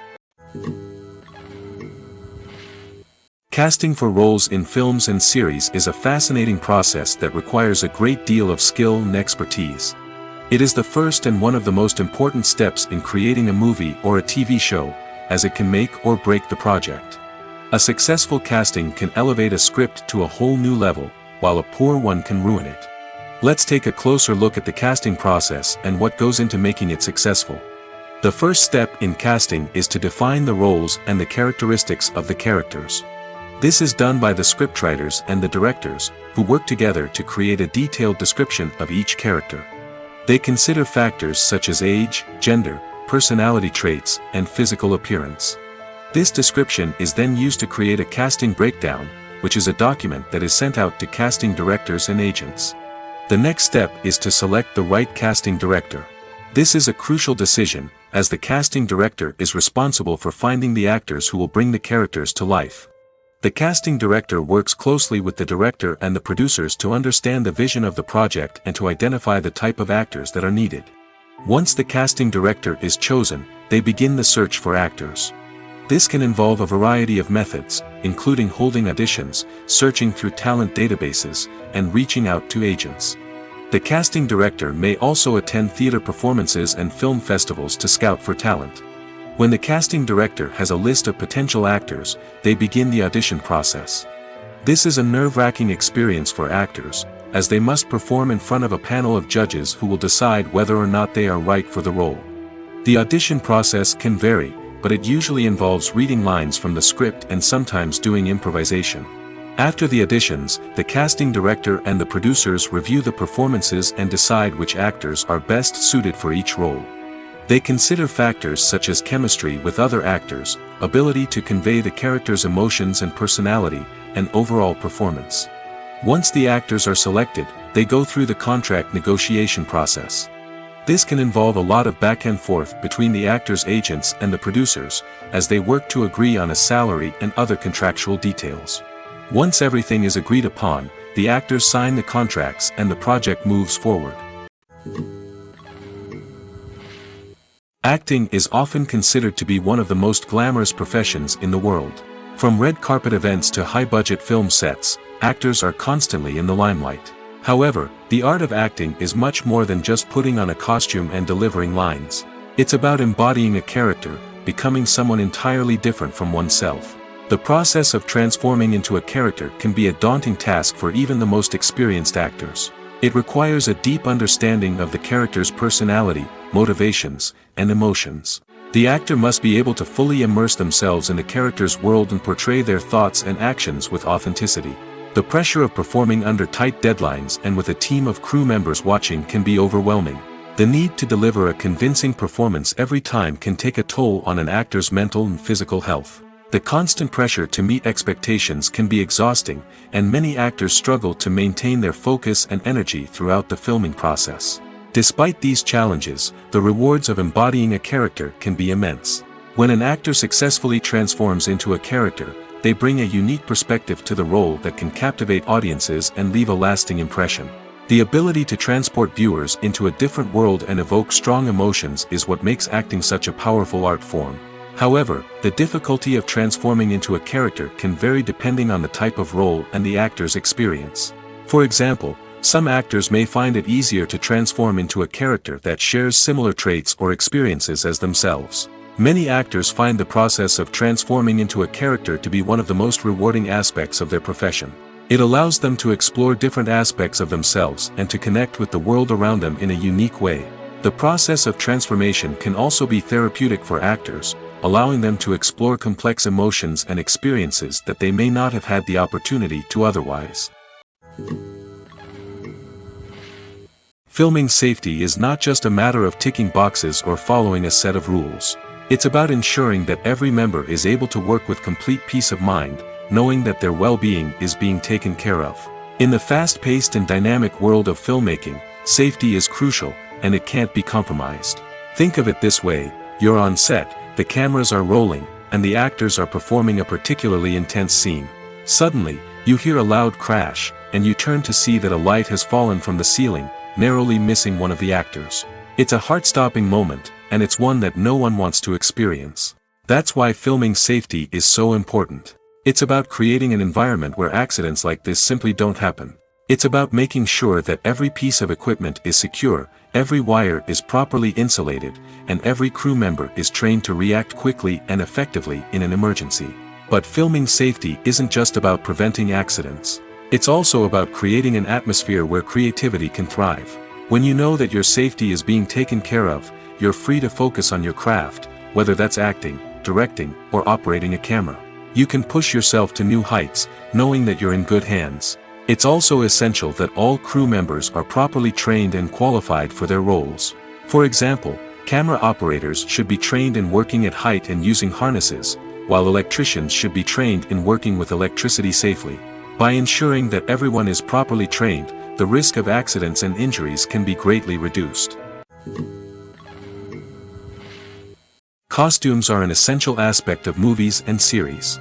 Casting for roles in films and series is a fascinating process that requires a great deal of skill and expertise. It is the first and one of the most important steps in creating a movie or a TV show, as it can make or break the project. A successful casting can elevate a script to a whole new level, while a poor one can ruin it. Let's take a closer look at the casting process and what goes into making it successful. The first step in casting is to define the roles and the characteristics of the characters. This is done by the scriptwriters and the directors, who work together to create a detailed description of each character. They consider factors such as age, gender, personality traits, and physical appearance. This description is then used to create a casting breakdown, which is a document that is sent out to casting directors and agents. The next step is to select the right casting director. This is a crucial decision, as the casting director is responsible for finding the actors who will bring the characters to life. The casting director works closely with the director and the producers to understand the vision of the project and to identify the type of actors that are needed. Once the casting director is chosen, they begin the search for actors. This can involve a variety of methods, including holding auditions, searching through talent databases, and reaching out to agents. The casting director may also attend theater performances and film festivals to scout for talent. When the casting director has a list of potential actors, they begin the audition process. This is a nerve-wracking experience for actors, as they must perform in front of a panel of judges who will decide whether or not they are right for the role. The audition process can vary, but it usually involves reading lines from the script and sometimes doing improvisation. After the auditions, the casting director and the producers review the performances and decide which actors are best suited for each role. They consider factors such as chemistry with other actors, ability to convey the character's emotions and personality, and overall performance. Once the actors are selected, they go through the contract negotiation process. This can involve a lot of back and forth between the actors' agents and the producers, as they work to agree on a salary and other contractual details. Once everything is agreed upon, the actors sign the contracts and the project moves forward. Acting is often considered to be one of the most glamorous professions in the world. From red carpet events to high-budget film sets, actors are constantly in the limelight. However, the art of acting is much more than just putting on a costume and delivering lines. It's about embodying a character, becoming someone entirely different from oneself. The process of transforming into a character can be a daunting task for even the most experienced actors. It requires a deep understanding of the character's personality, motivations, and emotions. The actor must be able to fully immerse themselves in the character's world and portray their thoughts and actions with authenticity. The pressure of performing under tight deadlines and with a team of crew members watching can be overwhelming. The need to deliver a convincing performance every time can take a toll on an actor's mental and physical health. The constant pressure to meet expectations can be exhausting, and many actors struggle to maintain their focus and energy throughout the filming process. Despite these challenges, the rewards of embodying a character can be immense. When an actor successfully transforms into a character, they bring a unique perspective to the role that can captivate audiences and leave a lasting impression. The ability to transport viewers into a different world and evoke strong emotions is what makes acting such a powerful art form. However, the difficulty of transforming into a character can vary depending on the type of role and the actor's experience. For example, some actors may find it easier to transform into a character that shares similar traits or experiences as themselves. Many actors find the process of transforming into a character to be one of the most rewarding aspects of their profession. It allows them to explore different aspects of themselves and to connect with the world around them in a unique way. The process of transformation can also be therapeutic for actors, allowing them to explore complex emotions and experiences that they may not have had the opportunity to otherwise. Filming safety is not just a matter of ticking boxes or following a set of rules. It's about ensuring that every member is able to work with complete peace of mind, knowing that their well-being is being taken care of. In the fast-paced and dynamic world of filmmaking, safety is crucial, and it can't be compromised. Think of it this way: you're on set, the cameras are rolling, and the actors are performing a particularly intense scene. Suddenly, you hear a loud crash, and you turn to see that a light has fallen from the ceiling, narrowly missing one of the actors. It's a heart-stopping moment, and it's one that no one wants to experience. That's why filming safety is so important. It's about creating an environment where accidents like this simply don't happen. It's about making sure that every piece of equipment is secure, every wire is properly insulated, and every crew member is trained to react quickly and effectively in an emergency. But filming safety isn't just about preventing accidents. It's also about creating an atmosphere where creativity can thrive. When you know that your safety is being taken care of, you're free to focus on your craft, whether that's acting, directing, or operating a camera. You can push yourself to new heights, knowing that you're in good hands. It's also essential that all crew members are properly trained and qualified for their roles. For example, camera operators should be trained in working at height and using harnesses, while electricians should be trained in working with electricity safely. By ensuring that everyone is properly trained, the risk of accidents and injuries can be greatly reduced. Costumes are an essential aspect of movies and series.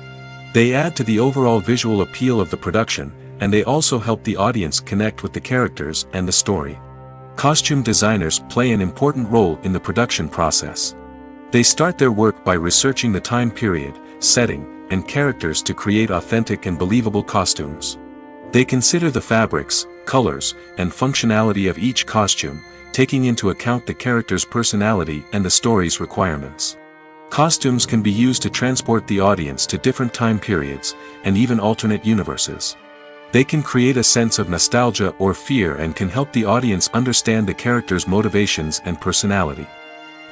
They add to the overall visual appeal of the production, and they also help the audience connect with the characters and the story. Costume designers play an important role in the production process. They start their work by researching the time period, setting, and characters to create authentic and believable costumes. They consider the fabrics, colors, and functionality of each costume, taking into account the character's personality and the story's requirements. Costumes can be used to transport the audience to different time periods, and even alternate universes. They can create a sense of nostalgia or fear and can help the audience understand the character's motivations and personality.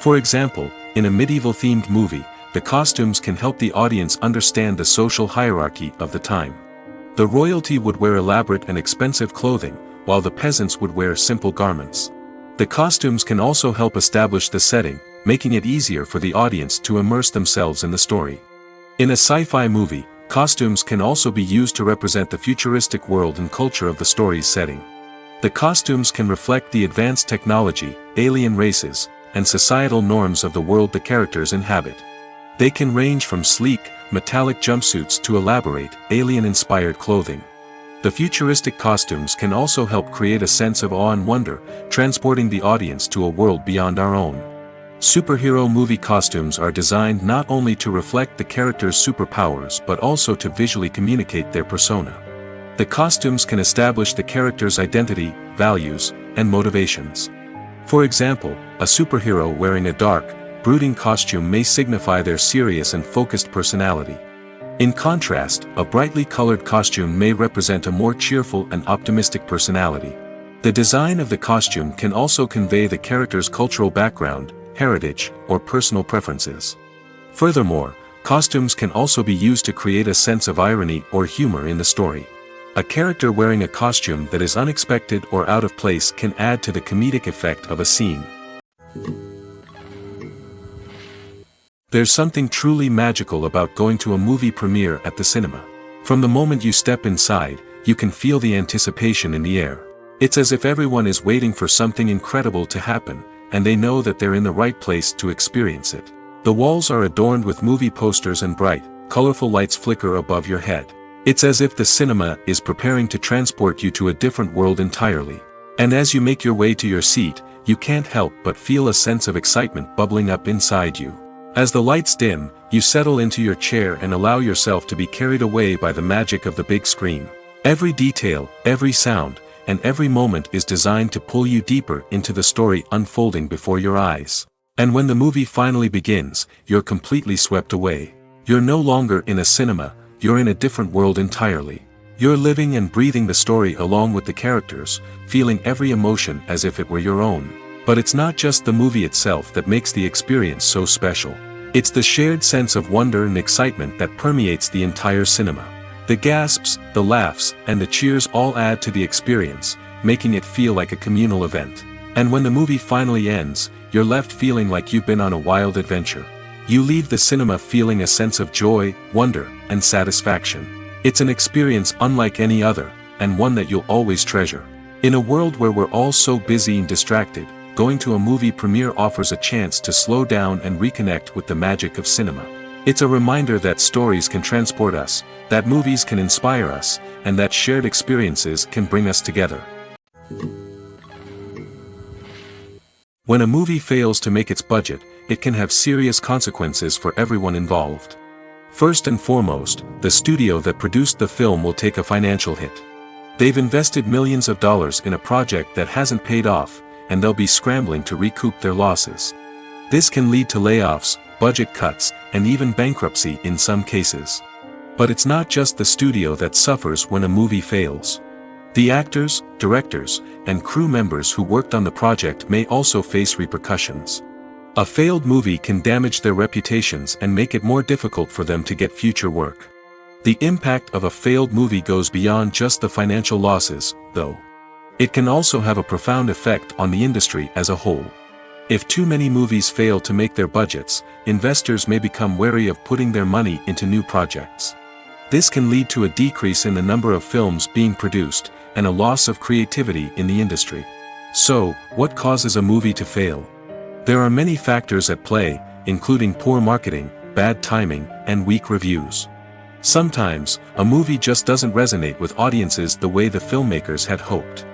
For example, in a medieval-themed movie, the costumes can help the audience understand the social hierarchy of the time. The royalty would wear elaborate and expensive clothing, while the peasants would wear simple garments. The costumes can also help establish the setting, making it easier for the audience to immerse themselves in the story. In a sci-fi movie, costumes can also be used to represent the futuristic world and culture of the story's setting. The costumes can reflect the advanced technology, alien races, and societal norms of the world the characters inhabit. They can range from sleek, metallic jumpsuits to elaborate, alien-inspired clothing. The futuristic costumes can also help create a sense of awe and wonder, transporting the audience to a world beyond our own. Superhero movie costumes are designed not only to reflect the character's superpowers but also to visually communicate their persona. The costumes can establish the character's identity, values, and motivations. For example, a superhero wearing a dark, brooding costume may signify their serious and focused personality. In contrast, a brightly colored costume may represent a more cheerful and optimistic personality. The design of the costume can also convey the character's cultural background, heritage, or personal preferences. Furthermore, costumes can also be used to create a sense of irony or humor in the story. A character wearing a costume that is unexpected or out of place can add to the comedic effect of a scene. There's something truly magical about going to a movie premiere at the cinema. From the moment you step inside, you can feel the anticipation in the air. It's as if everyone is waiting for something incredible to happen, and they know that they're in the right place to experience it. The walls are adorned with movie posters and bright, colorful lights flicker above your head. It's as if the cinema is preparing to transport you to a different world entirely. And as you make your way to your seat, you can't help but feel a sense of excitement bubbling up inside you. As the lights dim, you settle into your chair and allow yourself to be carried away by the magic of the big screen. Every detail, every sound, and every moment is designed to pull you deeper into the story unfolding before your eyes. And when the movie finally begins, you're completely swept away. You're no longer in a cinema, you're in a different world entirely. You're living and breathing the story along with the characters, feeling every emotion as if it were your own. But it's not just the movie itself that makes the experience so special. It's the shared sense of wonder and excitement that permeates the entire cinema. The gasps, the laughs, and the cheers all add to the experience, making it feel like a communal event. And when the movie finally ends, you're left feeling like you've been on a wild adventure. You leave the cinema feeling a sense of joy, wonder, and satisfaction. It's an experience unlike any other, and one that you'll always treasure. In a world where we're all so busy and distracted, going to a movie premiere offers a chance to slow down and reconnect with the magic of cinema. It's a reminder that stories can transport us, that movies can inspire us, and that shared experiences can bring us together. When a movie fails to make its budget, it can have serious consequences for everyone involved. First and foremost, the studio that produced the film will take a financial hit. They've invested millions of dollars in a project that hasn't paid off, and they'll be scrambling to recoup their losses. This can lead to layoffs, budget cuts, and even bankruptcy in some cases. But it's not just the studio that suffers when a movie fails. The actors, directors, and crew members who worked on the project may also face repercussions. A failed movie can damage their reputations and make it more difficult for them to get future work. The impact of a failed movie goes beyond just the financial losses, though. It can also have a profound effect on the industry as a whole. If too many movies fail to make their budgets, investors may become wary of putting their money into new projects. This can lead to a decrease in the number of films being produced, and a loss of creativity in the industry. So, what causes a movie to fail? There are many factors at play, including poor marketing, bad timing, and weak reviews. Sometimes, a movie just doesn't resonate with audiences the way the filmmakers had hoped.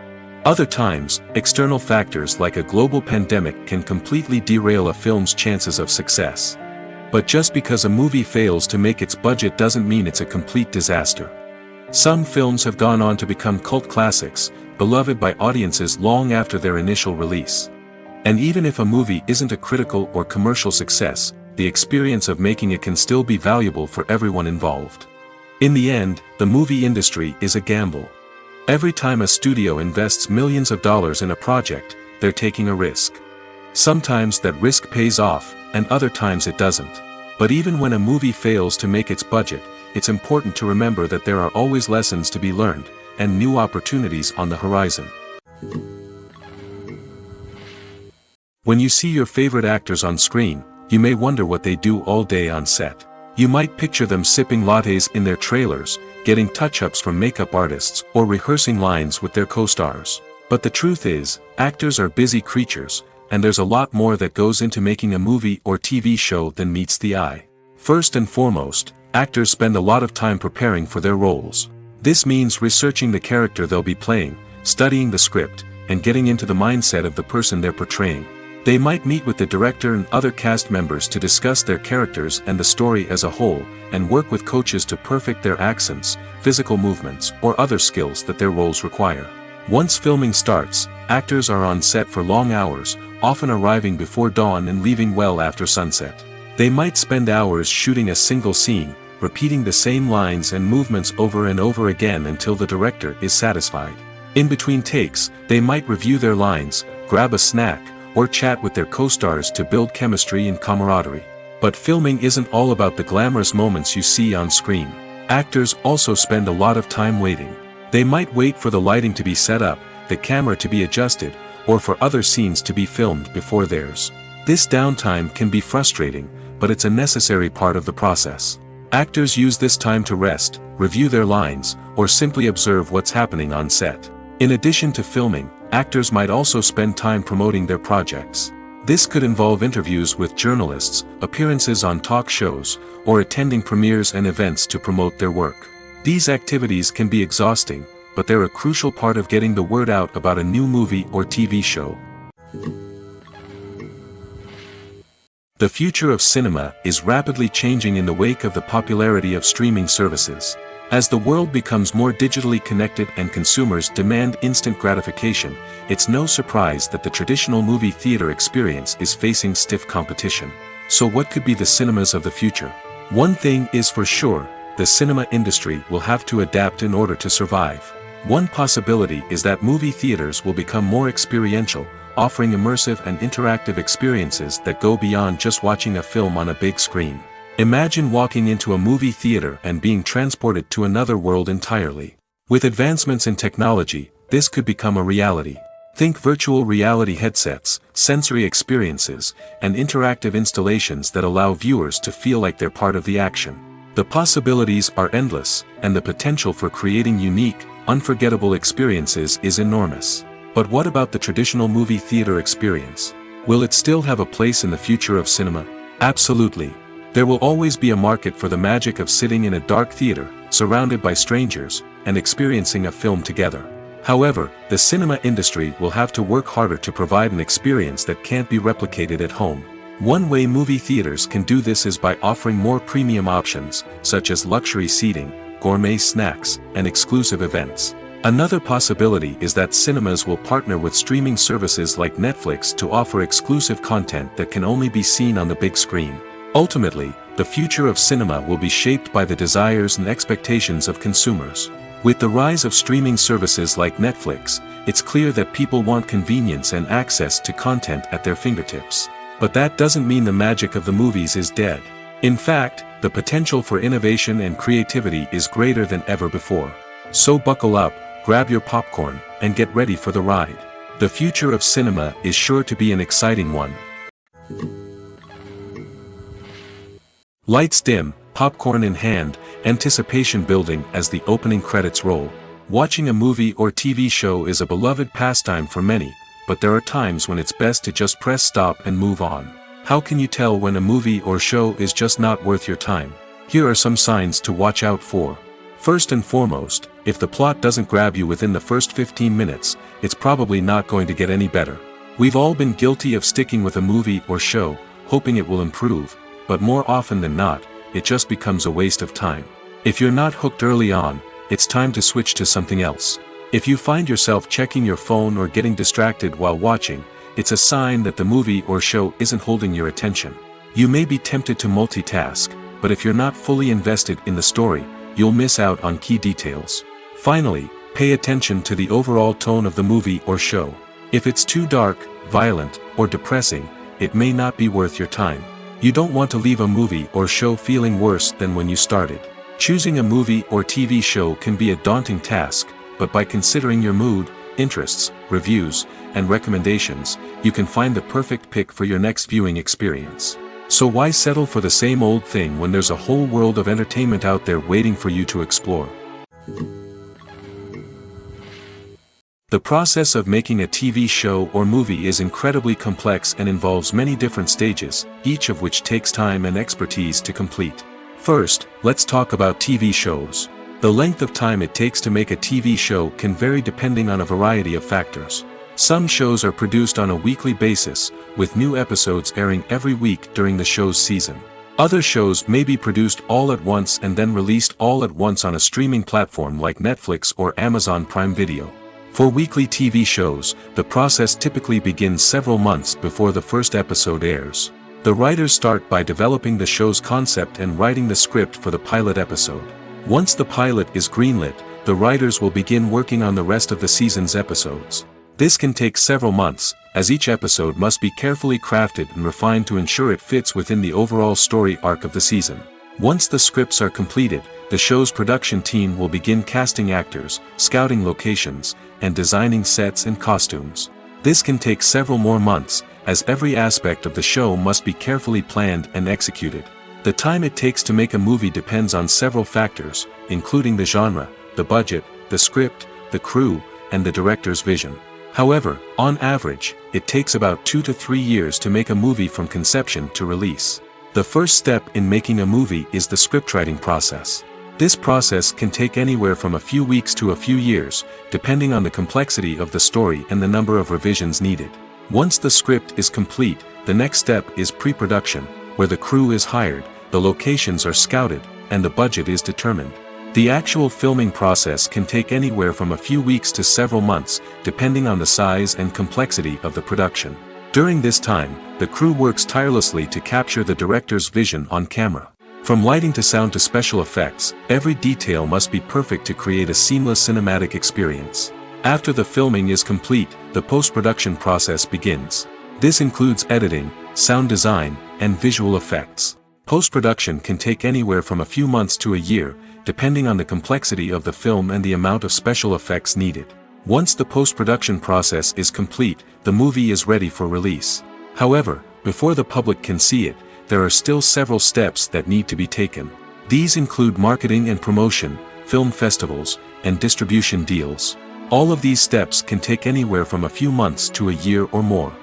Other times, external factors like a global pandemic can completely derail a film's chances of success. But just because a movie fails to make its budget doesn't mean it's a complete disaster. Some films have gone on to become cult classics, beloved by audiences long after their initial release. And even if a movie isn't a critical or commercial success, the experience of making it can still be valuable for everyone involved. In the end, the movie industry is a gamble. Every time a studio invests millions of dollars in a project, they're taking a risk. Sometimes that risk pays off, and other times it doesn't. But even when a movie fails to make its budget, it's important to remember that there are always lessons to be learned, and new opportunities on the horizon. When you see your favorite actors on screen, you may wonder what they do all day on set. You might picture them sipping lattes in their trailers, getting touch-ups from makeup artists, or rehearsing lines with their co-stars. But the truth is, actors are busy creatures, and there's a lot more that goes into making a movie or TV show than meets the eye. First and foremost, actors spend a lot of time preparing for their roles. This means researching the character they'll be playing, studying the script, and getting into the mindset of the person they're portraying. They might meet with the director and other cast members to discuss their characters and the story as a whole, and work with coaches to perfect their accents, physical movements, or other skills that their roles require. Once filming starts, actors are on set for long hours, often arriving before dawn and leaving well after sunset. They might spend hours shooting a single scene, repeating the same lines and movements over and over again until the director is satisfied. In between takes, they might review their lines, grab a snack, or chat with their co-stars to build chemistry and camaraderie. But filming isn't all about the glamorous moments you see on screen. Actors also spend a lot of time waiting. They might wait for the lighting to be set up, the camera to be adjusted, or for other scenes to be filmed before theirs. This downtime can be frustrating, but it's a necessary part of the process. Actors use this time to rest, review their lines, or simply observe what's happening on set. In addition to filming, actors might also spend time promoting their projects. This could involve interviews with journalists, appearances on talk shows, or attending premieres and events to promote their work. These activities can be exhausting, but they're a crucial part of getting the word out about a new movie or TV show. The future of cinema is rapidly changing in the wake of the popularity of streaming services. As the world becomes more digitally connected and consumers demand instant gratification, it's no surprise that the traditional movie theater experience is facing stiff competition. So what could be the cinemas of the future? One thing is for sure, the cinema industry will have to adapt in order to survive. One possibility is that movie theaters will become more experiential, offering immersive and interactive experiences that go beyond just watching a film on a big screen. Imagine walking into a movie theater and being transported to another world entirely. With advancements in technology, this could become a reality. Think virtual reality headsets, sensory experiences, and interactive installations that allow viewers to feel like they're part of the action. The possibilities are endless, and the potential for creating unique, unforgettable experiences is enormous. But what about the traditional movie theater experience? Will it still have a place in the future of cinema? Absolutely. There will always be a market for the magic of sitting in a dark theater, surrounded by strangers, and experiencing a film together. However, the cinema industry will have to work harder to provide an experience that can't be replicated at home. One way movie theaters can do this is by offering more premium options, such as luxury seating, gourmet snacks, and exclusive events. Another possibility is that cinemas will partner with streaming services like Netflix to offer exclusive content that can only be seen on the big screen. Ultimately, the future of cinema will be shaped by the desires and expectations of consumers. With the rise of streaming services like Netflix, it's clear that people want convenience and access to content at their fingertips. But that doesn't mean the magic of the movies is dead. In fact, the potential for innovation and creativity is greater than ever before. So buckle up, grab your popcorn, and get ready for the ride. The future of cinema is sure to be an exciting one. Lights dim, popcorn in hand, anticipation building as the opening credits roll. Watching a movie or TV show is a beloved pastime for many, but there are times when it's best to just press stop and move on. How can you tell when a movie or show is just not worth your time? Here are some signs to watch out for. First and foremost, if the plot doesn't grab you within the first 15 minutes, it's probably not going to get any better. We've all been guilty of sticking with a movie or show, hoping it will improve, but more often than not, it just becomes a waste of time. If you're not hooked early on, it's time to switch to something else. If you find yourself checking your phone or getting distracted while watching, it's a sign that the movie or show isn't holding your attention. You may be tempted to multitask, but if you're not fully invested in the story, you'll miss out on key details. Finally, pay attention to the overall tone of the movie or show. If it's too dark, violent, or depressing, it may not be worth your time. You don't want to leave a movie or show feeling worse than when you started. Choosing a movie or TV show can be a daunting task, but by considering your mood, interests, reviews, and recommendations, you can find the perfect pick for your next viewing experience. So why settle for the same old thing when there's a whole world of entertainment out there waiting for you to explore? The process of making a TV show or movie is incredibly complex and involves many different stages, each of which takes time and expertise to complete. First, let's talk about TV shows. The length of time it takes to make a TV show can vary depending on a variety of factors. Some shows are produced on a weekly basis, with new episodes airing every week during the show's season. Other shows may be produced all at once and then released all at once on a streaming platform like Netflix or Amazon Prime Video. For weekly TV shows, the process typically begins several months before the first episode airs. The writers start by developing the show's concept and writing the script for the pilot episode. Once the pilot is greenlit, the writers will begin working on the rest of the season's episodes. This can take several months, as each episode must be carefully crafted and refined to ensure it fits within the overall story arc of the season. Once the scripts are completed, the show's production team will begin casting actors, scouting locations, and designing sets and costumes. This can take several more months, as every aspect of the show must be carefully planned and executed. The time it takes to make a movie depends on several factors, including the genre, the budget, the script, the crew, and the director's vision. However, on average, it takes about 2 to 3 years to make a movie from conception to release. The first step in making a movie is the scriptwriting process. This process can take anywhere from a few weeks to a few years, depending on the complexity of the story and the number of revisions needed. Once the script is complete, the next step is pre-production, where the crew is hired, the locations are scouted, and the budget is determined. The actual filming process can take anywhere from a few weeks to several months, depending on the size and complexity of the production. During this time, the crew works tirelessly to capture the director's vision on camera. From lighting to sound to special effects, every detail must be perfect to create a seamless cinematic experience. After the filming is complete, the post-production process begins. This includes editing, sound design, and visual effects. Post-production can take anywhere from a few months to a year, depending on the complexity of the film and the amount of special effects needed. Once the post-production process is complete, the movie is ready for release. However, before the public can see it, there are still several steps that need to be taken. These include marketing and promotion, film festivals, and distribution deals. All of these steps can take anywhere from a few months to a year or more.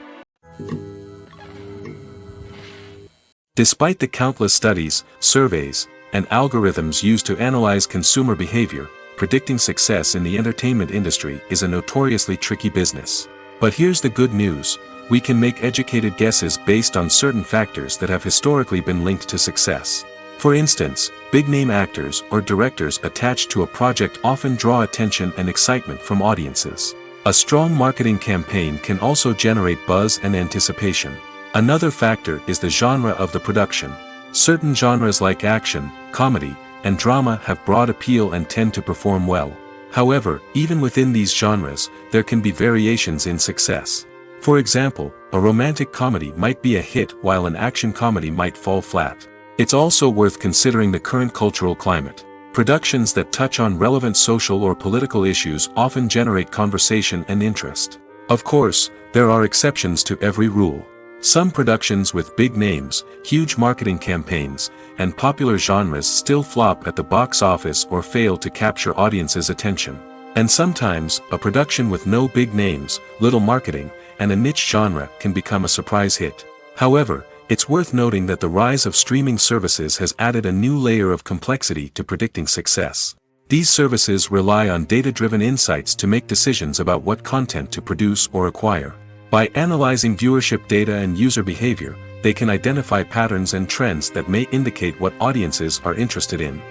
Despite the countless studies, surveys, and algorithms used to analyze consumer behavior, predicting success in the entertainment industry is a notoriously tricky business. But here's the good news: we can make educated guesses based on certain factors that have historically been linked to success. For instance, big-name actors or directors attached to a project often draw attention and excitement from audiences. A strong marketing campaign can also generate buzz and anticipation. Another factor is the genre of the production. Certain genres like action, comedy, and drama have broad appeal and tend to perform well. However, even within these genres, there can be variations in success. For example, a romantic comedy might be a hit while an action comedy might fall flat. It's also worth considering the current cultural climate. Productions that touch on relevant social or political issues often generate conversation and interest. Of course, there are exceptions to every rule. Some productions with big names, huge marketing campaigns, and popular genres still flop at the box office or fail to capture audiences' attention. And sometimes, a production with no big names, little marketing, and a niche genre can become a surprise hit. However, it's worth noting that the rise of streaming services has added a new layer of complexity to predicting success. These services rely on data-driven insights to make decisions about what content to produce or acquire. By analyzing viewership data and user behavior, they can identify patterns and trends that may indicate what audiences are interested in.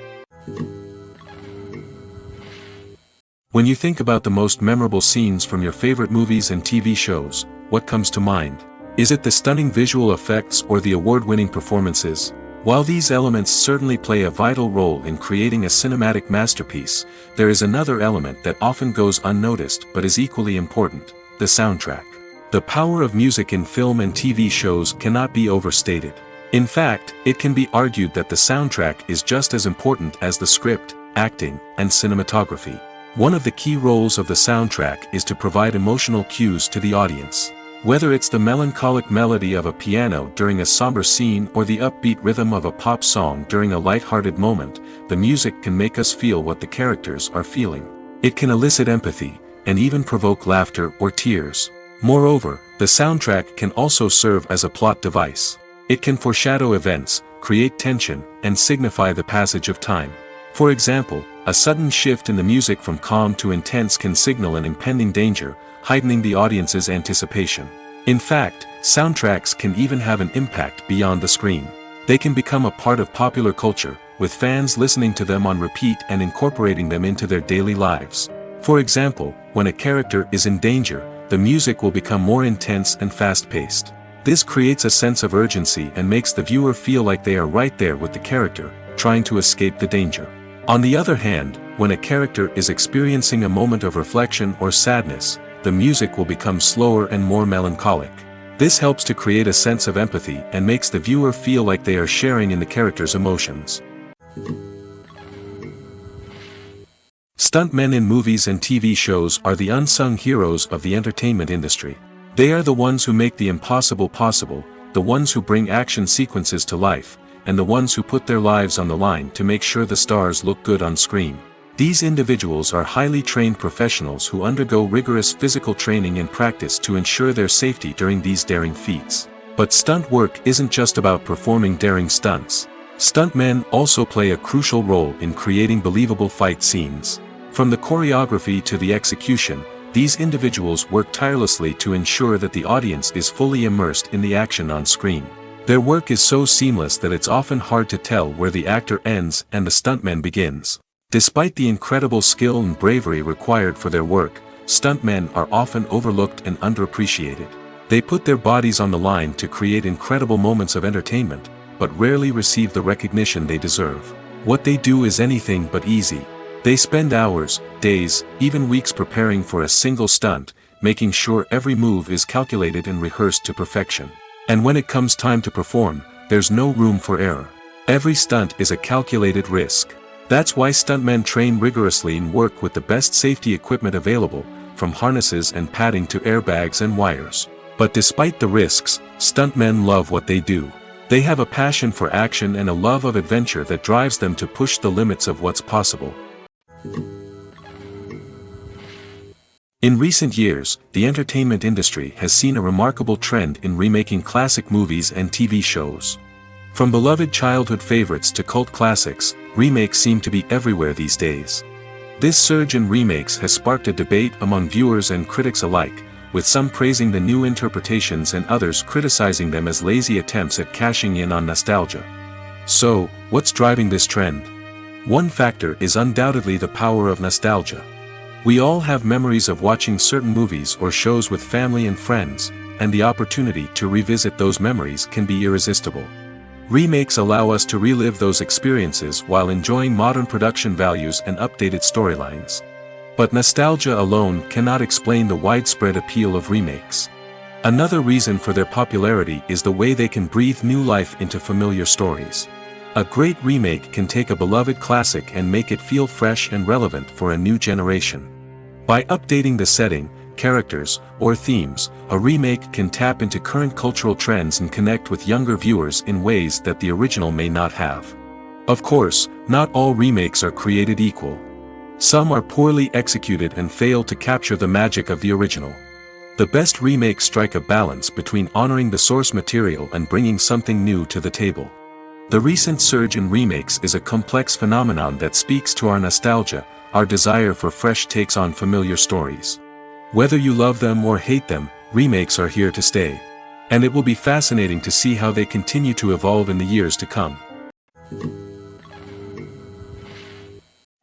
When you think about the most memorable scenes from your favorite movies and TV shows, what comes to mind? Is it the stunning visual effects or the award-winning performances? While these elements certainly play a vital role in creating a cinematic masterpiece, there is another element that often goes unnoticed but is equally important: the soundtrack. The power of music in film and TV shows cannot be overstated. In fact, it can be argued that the soundtrack is just as important as the script, acting, and cinematography. One of the key roles of the soundtrack is to provide emotional cues to the audience. Whether it's the melancholic melody of a piano during a somber scene or the upbeat rhythm of a pop song during a light-hearted moment, the music can make us feel what the characters are feeling. It can elicit empathy, and even provoke laughter or tears. Moreover, the soundtrack can also serve as a plot device. It can foreshadow events, create tension, and signify the passage of time. For example, a sudden shift in the music from calm to intense can signal an impending danger, heightening the audience's anticipation. In fact, soundtracks can even have an impact beyond the screen. They can become a part of popular culture, with fans listening to them on repeat and incorporating them into their daily lives. For example, when a character is in danger, the music will become more intense and fast-paced. This creates a sense of urgency and makes the viewer feel like they are right there with the character, trying to escape the danger. On the other hand, when a character is experiencing a moment of reflection or sadness, the music will become slower and more melancholic. This helps to create a sense of empathy and makes the viewer feel like they are sharing in the character's emotions. Stuntmen in movies and TV shows are the unsung heroes of the entertainment industry. They are the ones who make the impossible possible, the ones who bring action sequences to life, and the ones who put their lives on the line to make sure the stars look good on screen. These individuals are highly trained professionals who undergo rigorous physical training and practice to ensure their safety during these daring feats. But stunt work isn't just about performing daring stunts. Stuntmen also play a crucial role in creating believable fight scenes. From the choreography to the execution, these individuals work tirelessly to ensure that the audience is fully immersed in the action on screen. Their work is so seamless that it's often hard to tell where the actor ends and the stuntman begins. Despite the incredible skill and bravery required for their work, stuntmen are often overlooked and underappreciated. They put their bodies on the line to create incredible moments of entertainment, but rarely receive the recognition they deserve. What they do is anything but easy. They spend hours, days, even weeks preparing for a single stunt, making sure every move is calculated and rehearsed to perfection. And when it comes time to perform, there's no room for error. Every stunt is a calculated risk. That's why stuntmen train rigorously and work with the best safety equipment available, from harnesses and padding to airbags and wires. But despite the risks, stuntmen love what they do. They have a passion for action and a love of adventure that drives them to push the limits of what's possible. In recent years, the entertainment industry has seen a remarkable trend in remaking classic movies and TV shows. From beloved childhood favorites to cult classics, remakes seem to be everywhere these days. This surge in remakes has sparked a debate among viewers and critics alike, with some praising the new interpretations and others criticizing them as lazy attempts at cashing in on nostalgia. So, what's driving this trend? One factor is undoubtedly the power of nostalgia. We all have memories of watching certain movies or shows with family and friends, and the opportunity to revisit those memories can be irresistible. Remakes allow us to relive those experiences while enjoying modern production values and updated storylines. But nostalgia alone cannot explain the widespread appeal of remakes. Another reason for their popularity is the way they can breathe new life into familiar stories. A great remake can take a beloved classic and make it feel fresh and relevant for a new generation. By updating the setting, characters, or themes, a remake can tap into current cultural trends and connect with younger viewers in ways that the original may not have. Of course, not all remakes are created equal. Some are poorly executed and fail to capture the magic of the original. The best remakes strike a balance between honoring the source material and bringing something new to the table. The recent surge in remakes is a complex phenomenon that speaks to our nostalgia, our desire for fresh takes on familiar stories. Whether you love them or hate them, remakes are here to stay. And it will be fascinating to see how they continue to evolve in the years to come.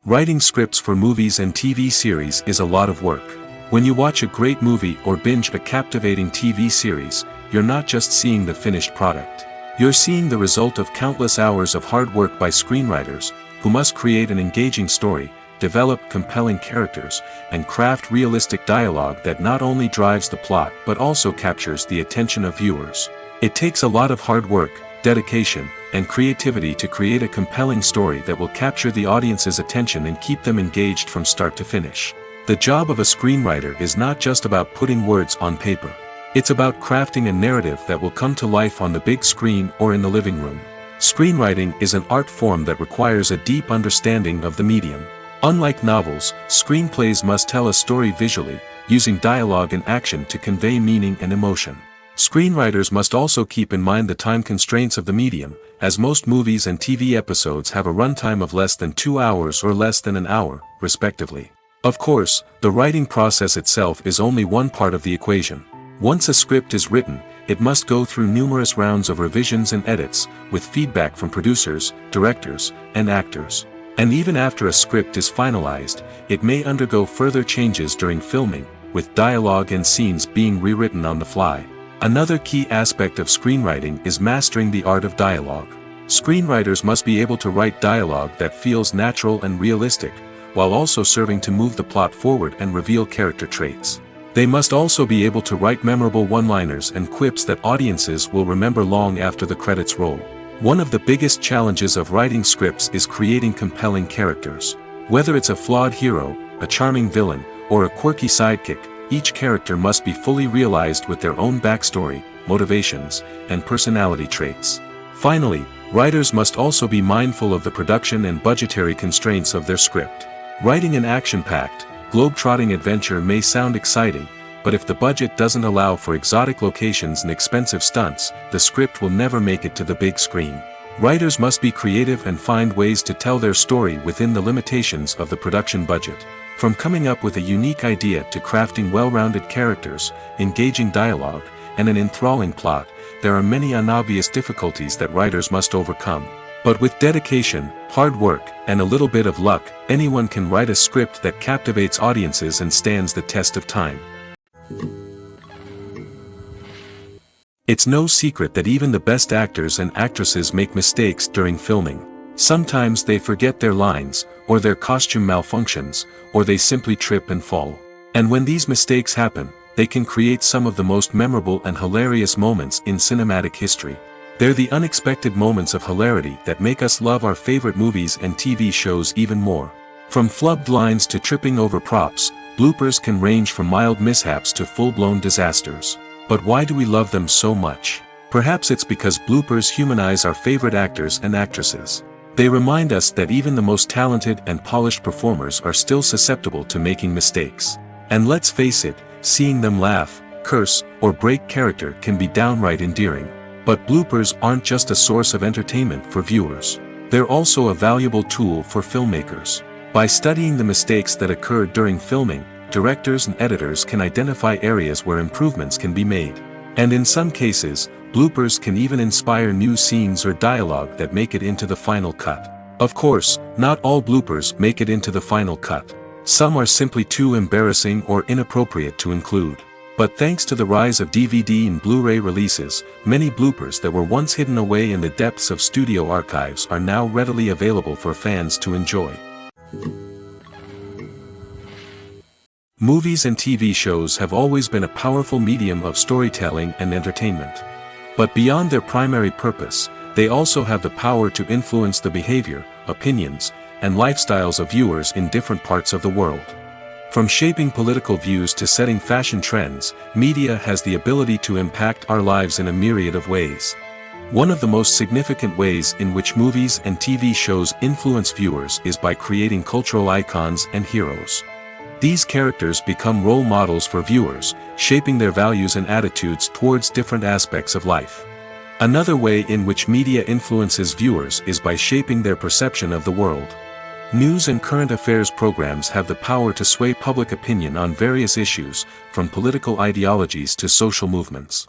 Writing scripts for movies and TV series is a lot of work. When you watch a great movie or binge a captivating TV series, you're not just seeing the finished product. You're seeing the result of countless hours of hard work by screenwriters, who must create an engaging story, develop compelling characters, and craft realistic dialogue that not only drives the plot but also captures the attention of viewers. It takes a lot of hard work, dedication, and creativity to create a compelling story that will capture the audience's attention and keep them engaged from start to finish. The job of a screenwriter is not just about putting words on paper. It's about crafting a narrative that will come to life on the big screen or in the living room. Screenwriting is an art form that requires a deep understanding of the medium. Unlike novels, screenplays must tell a story visually, using dialogue and action to convey meaning and emotion. Screenwriters must also keep in mind the time constraints of the medium, as most movies and TV episodes have a runtime of less than 2 hours or less than an hour, respectively. Of course, the writing process itself is only one part of the equation. Once a script is written, it must go through numerous rounds of revisions and edits, with feedback from producers, directors, and actors. And even after a script is finalized, it may undergo further changes during filming, with dialogue and scenes being rewritten on the fly. Another key aspect of screenwriting is mastering the art of dialogue. Screenwriters must be able to write dialogue that feels natural and realistic, while also serving to move the plot forward and reveal character traits. They must also be able to write memorable one-liners and quips that audiences will remember long after the credits roll. One of the biggest challenges of writing scripts is creating compelling characters. Whether it's a flawed hero, a charming villain, or a quirky sidekick, each character must be fully realized with their own backstory, motivations, and personality traits. Finally, writers must also be mindful of the production and budgetary constraints of their script. Writing an action-packed, globe-trotting adventure may sound exciting, but if the budget doesn't allow for exotic locations and expensive stunts, the script will never make it to the big screen. Writers must be creative and find ways to tell their story within the limitations of the production budget. From coming up with a unique idea to crafting well-rounded characters, engaging dialogue, and an enthralling plot, there are many unobvious difficulties that writers must overcome. But with dedication, hard work, and a little bit of luck, anyone can write a script that captivates audiences and stands the test of time. It's no secret that even the best actors and actresses make mistakes during filming. Sometimes they forget their lines, or their costume malfunctions, or they simply trip and fall. And when these mistakes happen, they can create some of the most memorable and hilarious moments in cinematic history. They're the unexpected moments of hilarity that make us love our favorite movies and TV shows even more. From flubbed lines to tripping over props, bloopers can range from mild mishaps to full-blown disasters. But why do we love them so much? Perhaps it's because bloopers humanize our favorite actors and actresses. They remind us that even the most talented and polished performers are still susceptible to making mistakes. And let's face it, seeing them laugh, curse, or break character can be downright endearing. But bloopers aren't just a source of entertainment for viewers. They're also a valuable tool for filmmakers. By studying the mistakes that occurred during filming, directors and editors can identify areas where improvements can be made. And in some cases, bloopers can even inspire new scenes or dialogue that make it into the final cut. Of course, not all bloopers make it into the final cut. Some are simply too embarrassing or inappropriate to include. But thanks to the rise of DVD and Blu-ray releases, many bloopers that were once hidden away in the depths of studio archives are now readily available for fans to enjoy. Movies and TV shows have always been a powerful medium of storytelling and entertainment. But beyond their primary purpose, they also have the power to influence the behavior, opinions, and lifestyles of viewers in different parts of the world. From shaping political views to setting fashion trends, media has the ability to impact our lives in a myriad of ways. One of the most significant ways in which movies and TV shows influence viewers is by creating cultural icons and heroes. These characters become role models for viewers, shaping their values and attitudes towards different aspects of life. Another way in which media influences viewers is by shaping their perception of the world. News and current affairs programs have the power to sway public opinion on various issues, from political ideologies to social movements.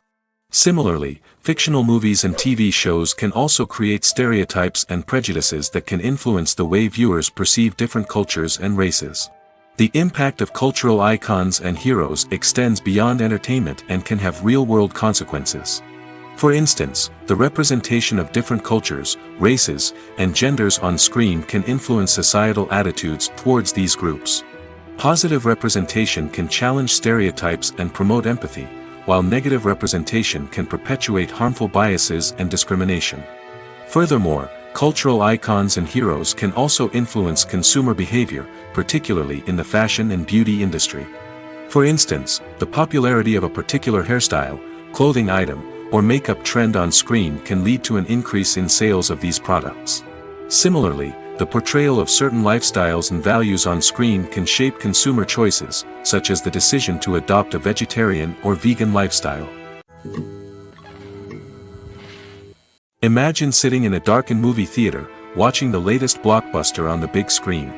Similarly, fictional movies and TV shows can also create stereotypes and prejudices that can influence the way viewers perceive different cultures and races. The impact of cultural icons and heroes extends beyond entertainment and can have real-world consequences. For instance, the representation of different cultures, races, and genders on screen can influence societal attitudes towards these groups. Positive representation can challenge stereotypes and promote empathy, while negative representation can perpetuate harmful biases and discrimination. Furthermore, cultural icons and heroes can also influence consumer behavior, particularly in the fashion and beauty industry. For instance, the popularity of a particular hairstyle, clothing item, or makeup trend on screen can lead to an increase in sales of these products. Similarly, the portrayal of certain lifestyles and values on screen can shape consumer choices, such as the decision to adopt a vegetarian or vegan lifestyle. Imagine sitting in a darkened movie theater, watching the latest blockbuster on the big screen.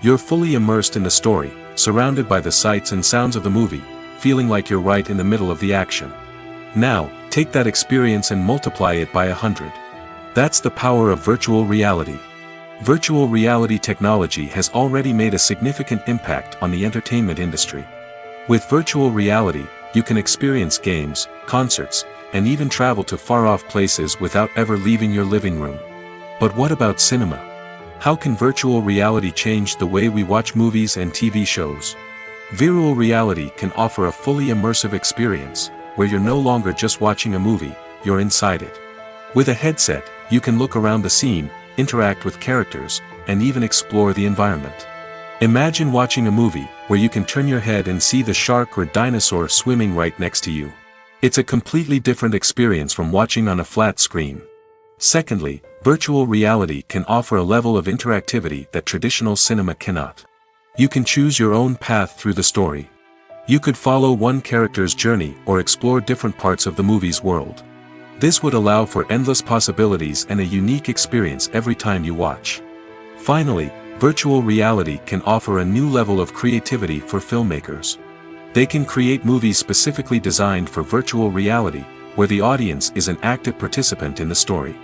You're fully immersed in the story, surrounded by the sights and sounds of the movie, feeling like you're right in the middle of the action. Now, take that experience and multiply it by 100. That's the power of virtual reality. Virtual reality technology has already made a significant impact on the entertainment industry. With virtual reality, you can experience games, concerts, and even travel to far-off places without ever leaving your living room. But what about cinema? How can virtual reality change the way we watch movies and TV shows? Virtual reality can offer a fully immersive experience, where you're no longer just watching a movie, you're inside it. With a headset, you can look around the scene, interact with characters, and even explore the environment. Imagine watching a movie, where you can turn your head and see the shark or dinosaur swimming right next to you. It's a completely different experience from watching on a flat screen. Secondly, virtual reality can offer a level of interactivity that traditional cinema cannot. You can choose your own path through the story. You could follow one character's journey or explore different parts of the movie's world. This would allow for endless possibilities and a unique experience every time you watch. Finally, virtual reality can offer a new level of creativity for filmmakers. They can create movies specifically designed for virtual reality, where the audience is an active participant in the story.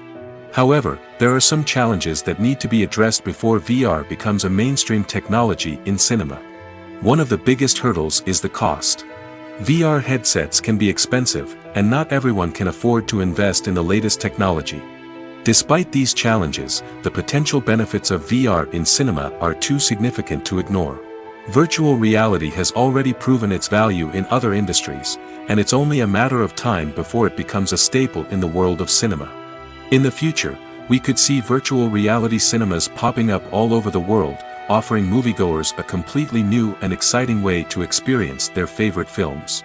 However, there are some challenges that need to be addressed before VR becomes a mainstream technology in cinema. One of the biggest hurdles is the cost. VR headsets can be expensive, and not everyone can afford to invest in the latest technology. Despite these challenges, the potential benefits of VR in cinema are too significant to ignore. Virtual reality has already proven its value in other industries, and it's only a matter of time before it becomes a staple in the world of cinema. In the future, we could see virtual reality cinemas popping up all over the world, offering moviegoers a completely new and exciting way to experience their favorite films.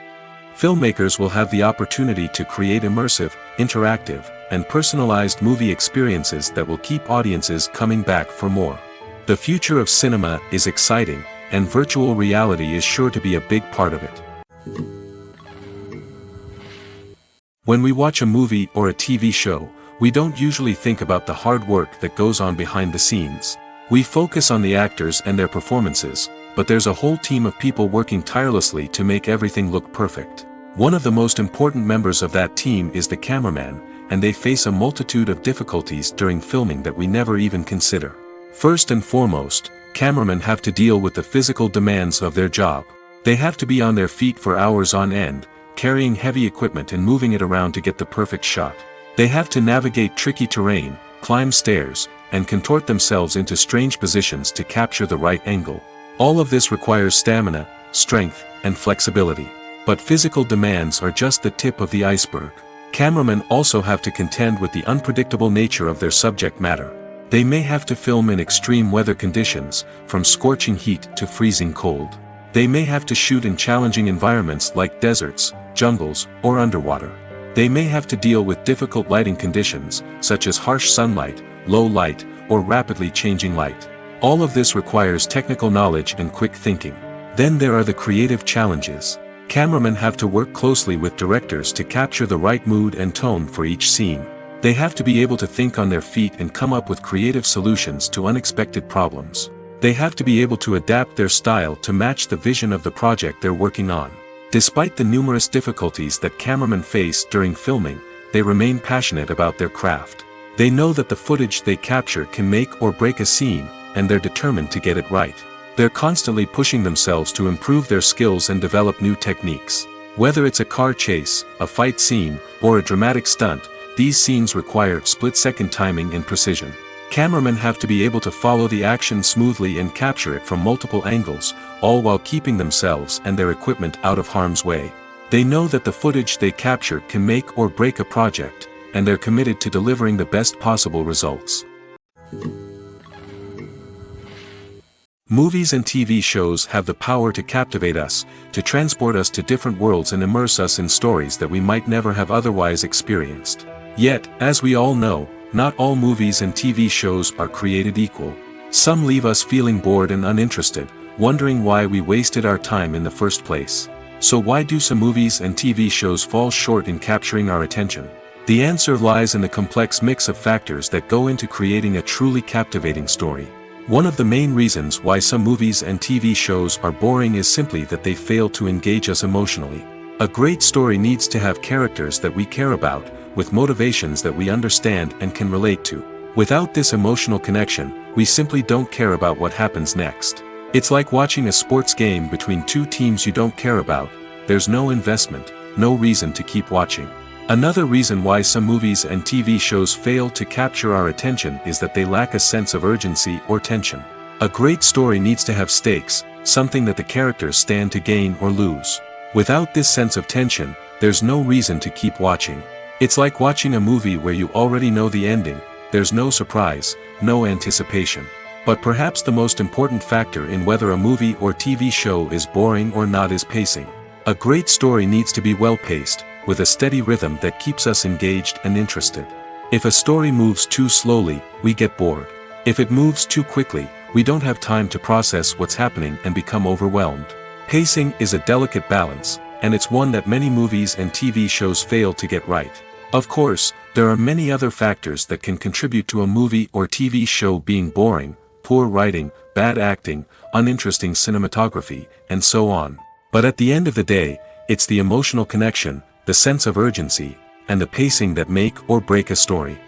Filmmakers will have the opportunity to create immersive, interactive, and personalized movie experiences that will keep audiences coming back for more. The future of cinema is exciting, and virtual reality is sure to be a big part of it. When we watch a movie or a TV show, we don't usually think about the hard work that goes on behind the scenes. We focus on the actors and their performances, but there's a whole team of people working tirelessly to make everything look perfect. One of the most important members of that team is the cameraman, and they face a multitude of difficulties during filming that we never even consider. First and foremost, cameramen have to deal with the physical demands of their job. They have to be on their feet for hours on end, carrying heavy equipment and moving it around to get the perfect shot. They have to navigate tricky terrain, climb stairs, and contort themselves into strange positions to capture the right angle. All of this requires stamina, strength, and flexibility. But physical demands are just the tip of the iceberg. Cameramen also have to contend with the unpredictable nature of their subject matter. They may have to film in extreme weather conditions, from scorching heat to freezing cold. They may have to shoot in challenging environments like deserts, jungles, or underwater. They may have to deal with difficult lighting conditions, such as harsh sunlight, low light, or rapidly changing light. All of this requires technical knowledge and quick thinking. Then there are the creative challenges. Cameramen have to work closely with directors to capture the right mood and tone for each scene. They have to be able to think on their feet and come up with creative solutions to unexpected problems. They have to be able to adapt their style to match the vision of the project they're working on. Despite the numerous difficulties that cameramen face during filming, they remain passionate about their craft. They know that the footage they capture can make or break a scene, and they're determined to get it right. They're constantly pushing themselves to improve their skills and develop new techniques. Whether it's a car chase, a fight scene, or a dramatic stunt, these scenes require split-second timing and precision. Cameramen have to be able to follow the action smoothly and capture it from multiple angles, all while keeping themselves and their equipment out of harm's way. They know that the footage they capture can make or break a project, and they're committed to delivering the best possible results. Movies and TV shows have the power to captivate us, to transport us to different worlds and immerse us in stories that we might never have otherwise experienced. Yet, as we all know, not all movies and TV shows are created equal. Some leave us feeling bored and uninterested, wondering why we wasted our time in the first place. So why do some movies and TV shows fall short in capturing our attention? The answer lies in the complex mix of factors that go into creating a truly captivating story. One of the main reasons why some movies and TV shows are boring is simply that they fail to engage us emotionally. A great story needs to have characters that we care about, with motivations that we understand and can relate to. Without this emotional connection, we simply don't care about what happens next. It's like watching a sports game between two teams you don't care about. There's no investment, no reason to keep watching. Another reason why some movies and TV shows fail to capture our attention is that they lack a sense of urgency or tension. A great story needs to have stakes, something that the characters stand to gain or lose. Without this sense of tension, there's no reason to keep watching. It's like watching a movie where you already know the ending. There's no surprise, no anticipation. But perhaps the most important factor in whether a movie or TV show is boring or not is pacing. A great story needs to be well-paced, with a steady rhythm that keeps us engaged and interested. If a story moves too slowly, we get bored. If it moves too quickly, we don't have time to process what's happening and become overwhelmed. Pacing is a delicate balance, and it's one that many movies and TV shows fail to get right. Of course, there are many other factors that can contribute to a movie or TV show being boring: poor writing, bad acting, uninteresting cinematography, and so on. But at the end of the day, it's the emotional connection, the sense of urgency, and the pacing that make or break a story.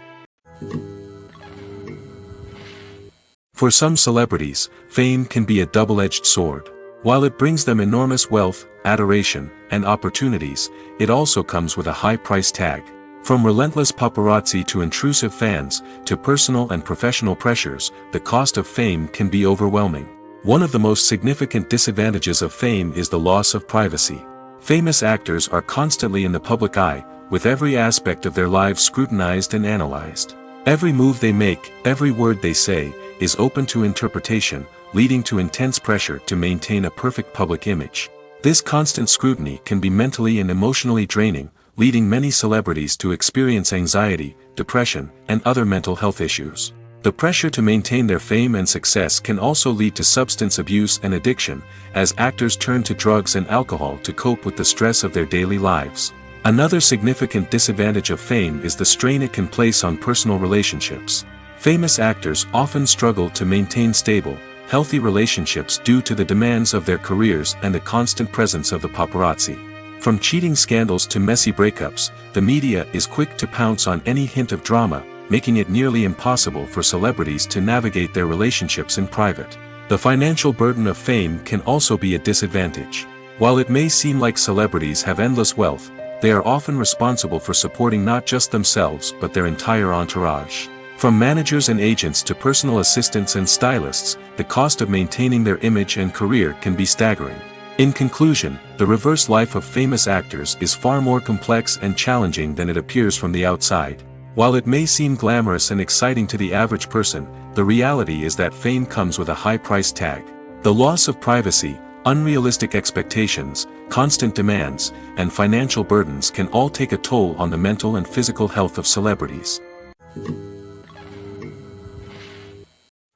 For some celebrities, fame can be a double-edged sword. While it brings them enormous wealth, adoration, and opportunities, it also comes with a high price tag. From relentless paparazzi to intrusive fans, to personal and professional pressures, the cost of fame can be overwhelming. One of the most significant disadvantages of fame is the loss of privacy. Famous actors are constantly in the public eye, with every aspect of their lives scrutinized and analyzed. Every move they make, every word they say, is open to interpretation, leading to intense pressure to maintain a perfect public image. This constant scrutiny can be mentally and emotionally draining, leading many celebrities to experience anxiety, depression, and other mental health issues. The pressure to maintain their fame and success can also lead to substance abuse and addiction, as actors turn to drugs and alcohol to cope with the stress of their daily lives. Another significant disadvantage of fame is the strain it can place on personal relationships. Famous actors often struggle to maintain stable, healthy relationships due to the demands of their careers and the constant presence of the paparazzi. From cheating scandals to messy breakups, the media is quick to pounce on any hint of drama, making it nearly impossible for celebrities to navigate their relationships in private. The financial burden of fame can also be a disadvantage. While it may seem like celebrities have endless wealth, they are often responsible for supporting not just themselves but their entire entourage. From managers and agents to personal assistants and stylists, the cost of maintaining their image and career can be staggering. In conclusion, the reverse life of famous actors is far more complex and challenging than it appears from the outside. While it may seem glamorous and exciting to the average person, the reality is that fame comes with a high price tag. The loss of privacy, unrealistic expectations, constant demands, and financial burdens can all take a toll on the mental and physical health of celebrities.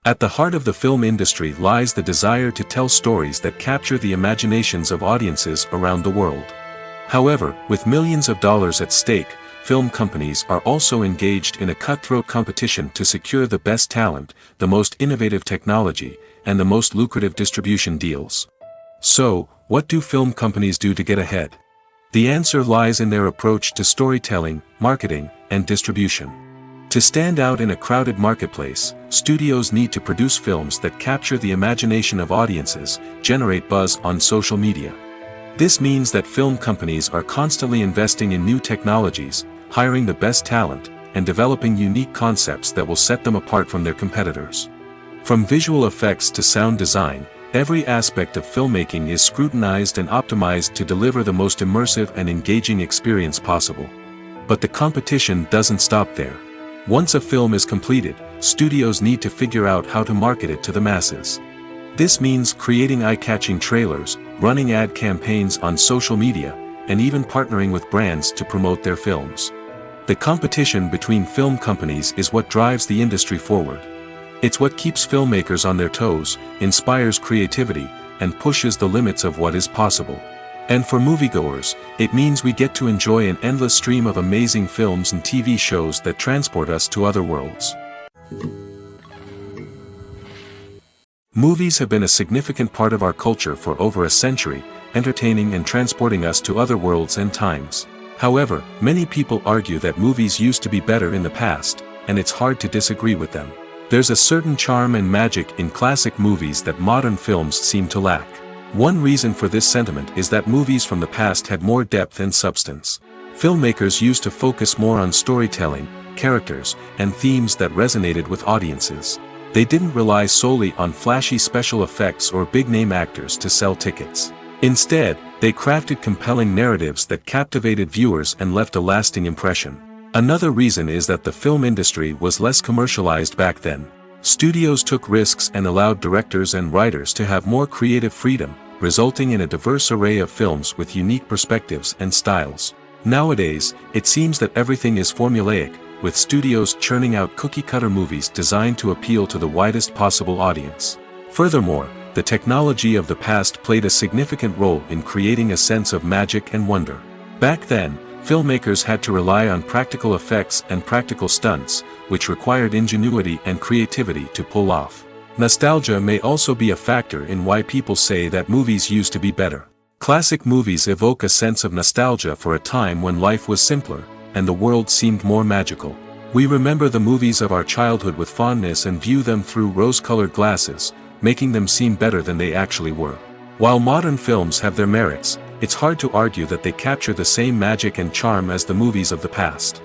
At the heart of the film industry lies the desire to tell stories that capture the imaginations of audiences around the world. However, with millions of dollars at stake, film companies are also engaged in a cutthroat competition to secure the best talent, the most innovative technology, and the most lucrative distribution deals. So, what do film companies do to get ahead? The answer lies in their approach to storytelling, marketing, and distribution. To stand out in a crowded marketplace, studios need to produce films that capture the imagination of audiences, generate buzz on social media. This means that film companies are constantly investing in new technologies, hiring the best talent, and developing unique concepts that will set them apart from their competitors. From visual effects to sound design, every aspect of filmmaking is scrutinized and optimized to deliver the most immersive and engaging experience possible. But the competition doesn't stop there. Once a film is completed, studios need to figure out how to market it to the masses. This means creating eye-catching trailers, running ad campaigns on social media, and even partnering with brands to promote their films. The competition between film companies is what drives the industry forward. It's what keeps filmmakers on their toes, inspires creativity, and pushes the limits of what is possible. And for moviegoers, it means we get to enjoy an endless stream of amazing films and TV shows that transport us to other worlds. Movies have been a significant part of our culture for over a century, entertaining and transporting us to other worlds and times. However, many people argue that movies used to be better in the past, and it's hard to disagree with them. There's a certain charm and magic in classic movies that modern films seem to lack. One reason for this sentiment is that movies from the past had more depth and substance. Filmmakers used to focus more on storytelling, characters, and themes that resonated with audiences. They didn't rely solely on flashy special effects or big-name actors to sell tickets. Instead, they crafted compelling narratives that captivated viewers and left a lasting impression. Another reason is that the film industry was less commercialized back then. Studios took risks and allowed directors and writers to have more creative freedom, resulting in a diverse array of films with unique perspectives and styles. Nowadays, it seems that everything is formulaic, with studios churning out cookie-cutter movies designed to appeal to the widest possible audience. Furthermore, the technology of the past played a significant role in creating a sense of magic and wonder. Back then, filmmakers had to rely on practical effects and practical stunts, which required ingenuity and creativity to pull off. Nostalgia may also be a factor in why people say that movies used to be better. Classic movies evoke a sense of nostalgia for a time when life was simpler, and the world seemed more magical. We remember the movies of our childhood with fondness and view them through rose-colored glasses, making them seem better than they actually were. While modern films have their merits, it's hard to argue that they capture the same magic and charm as the movies of the past.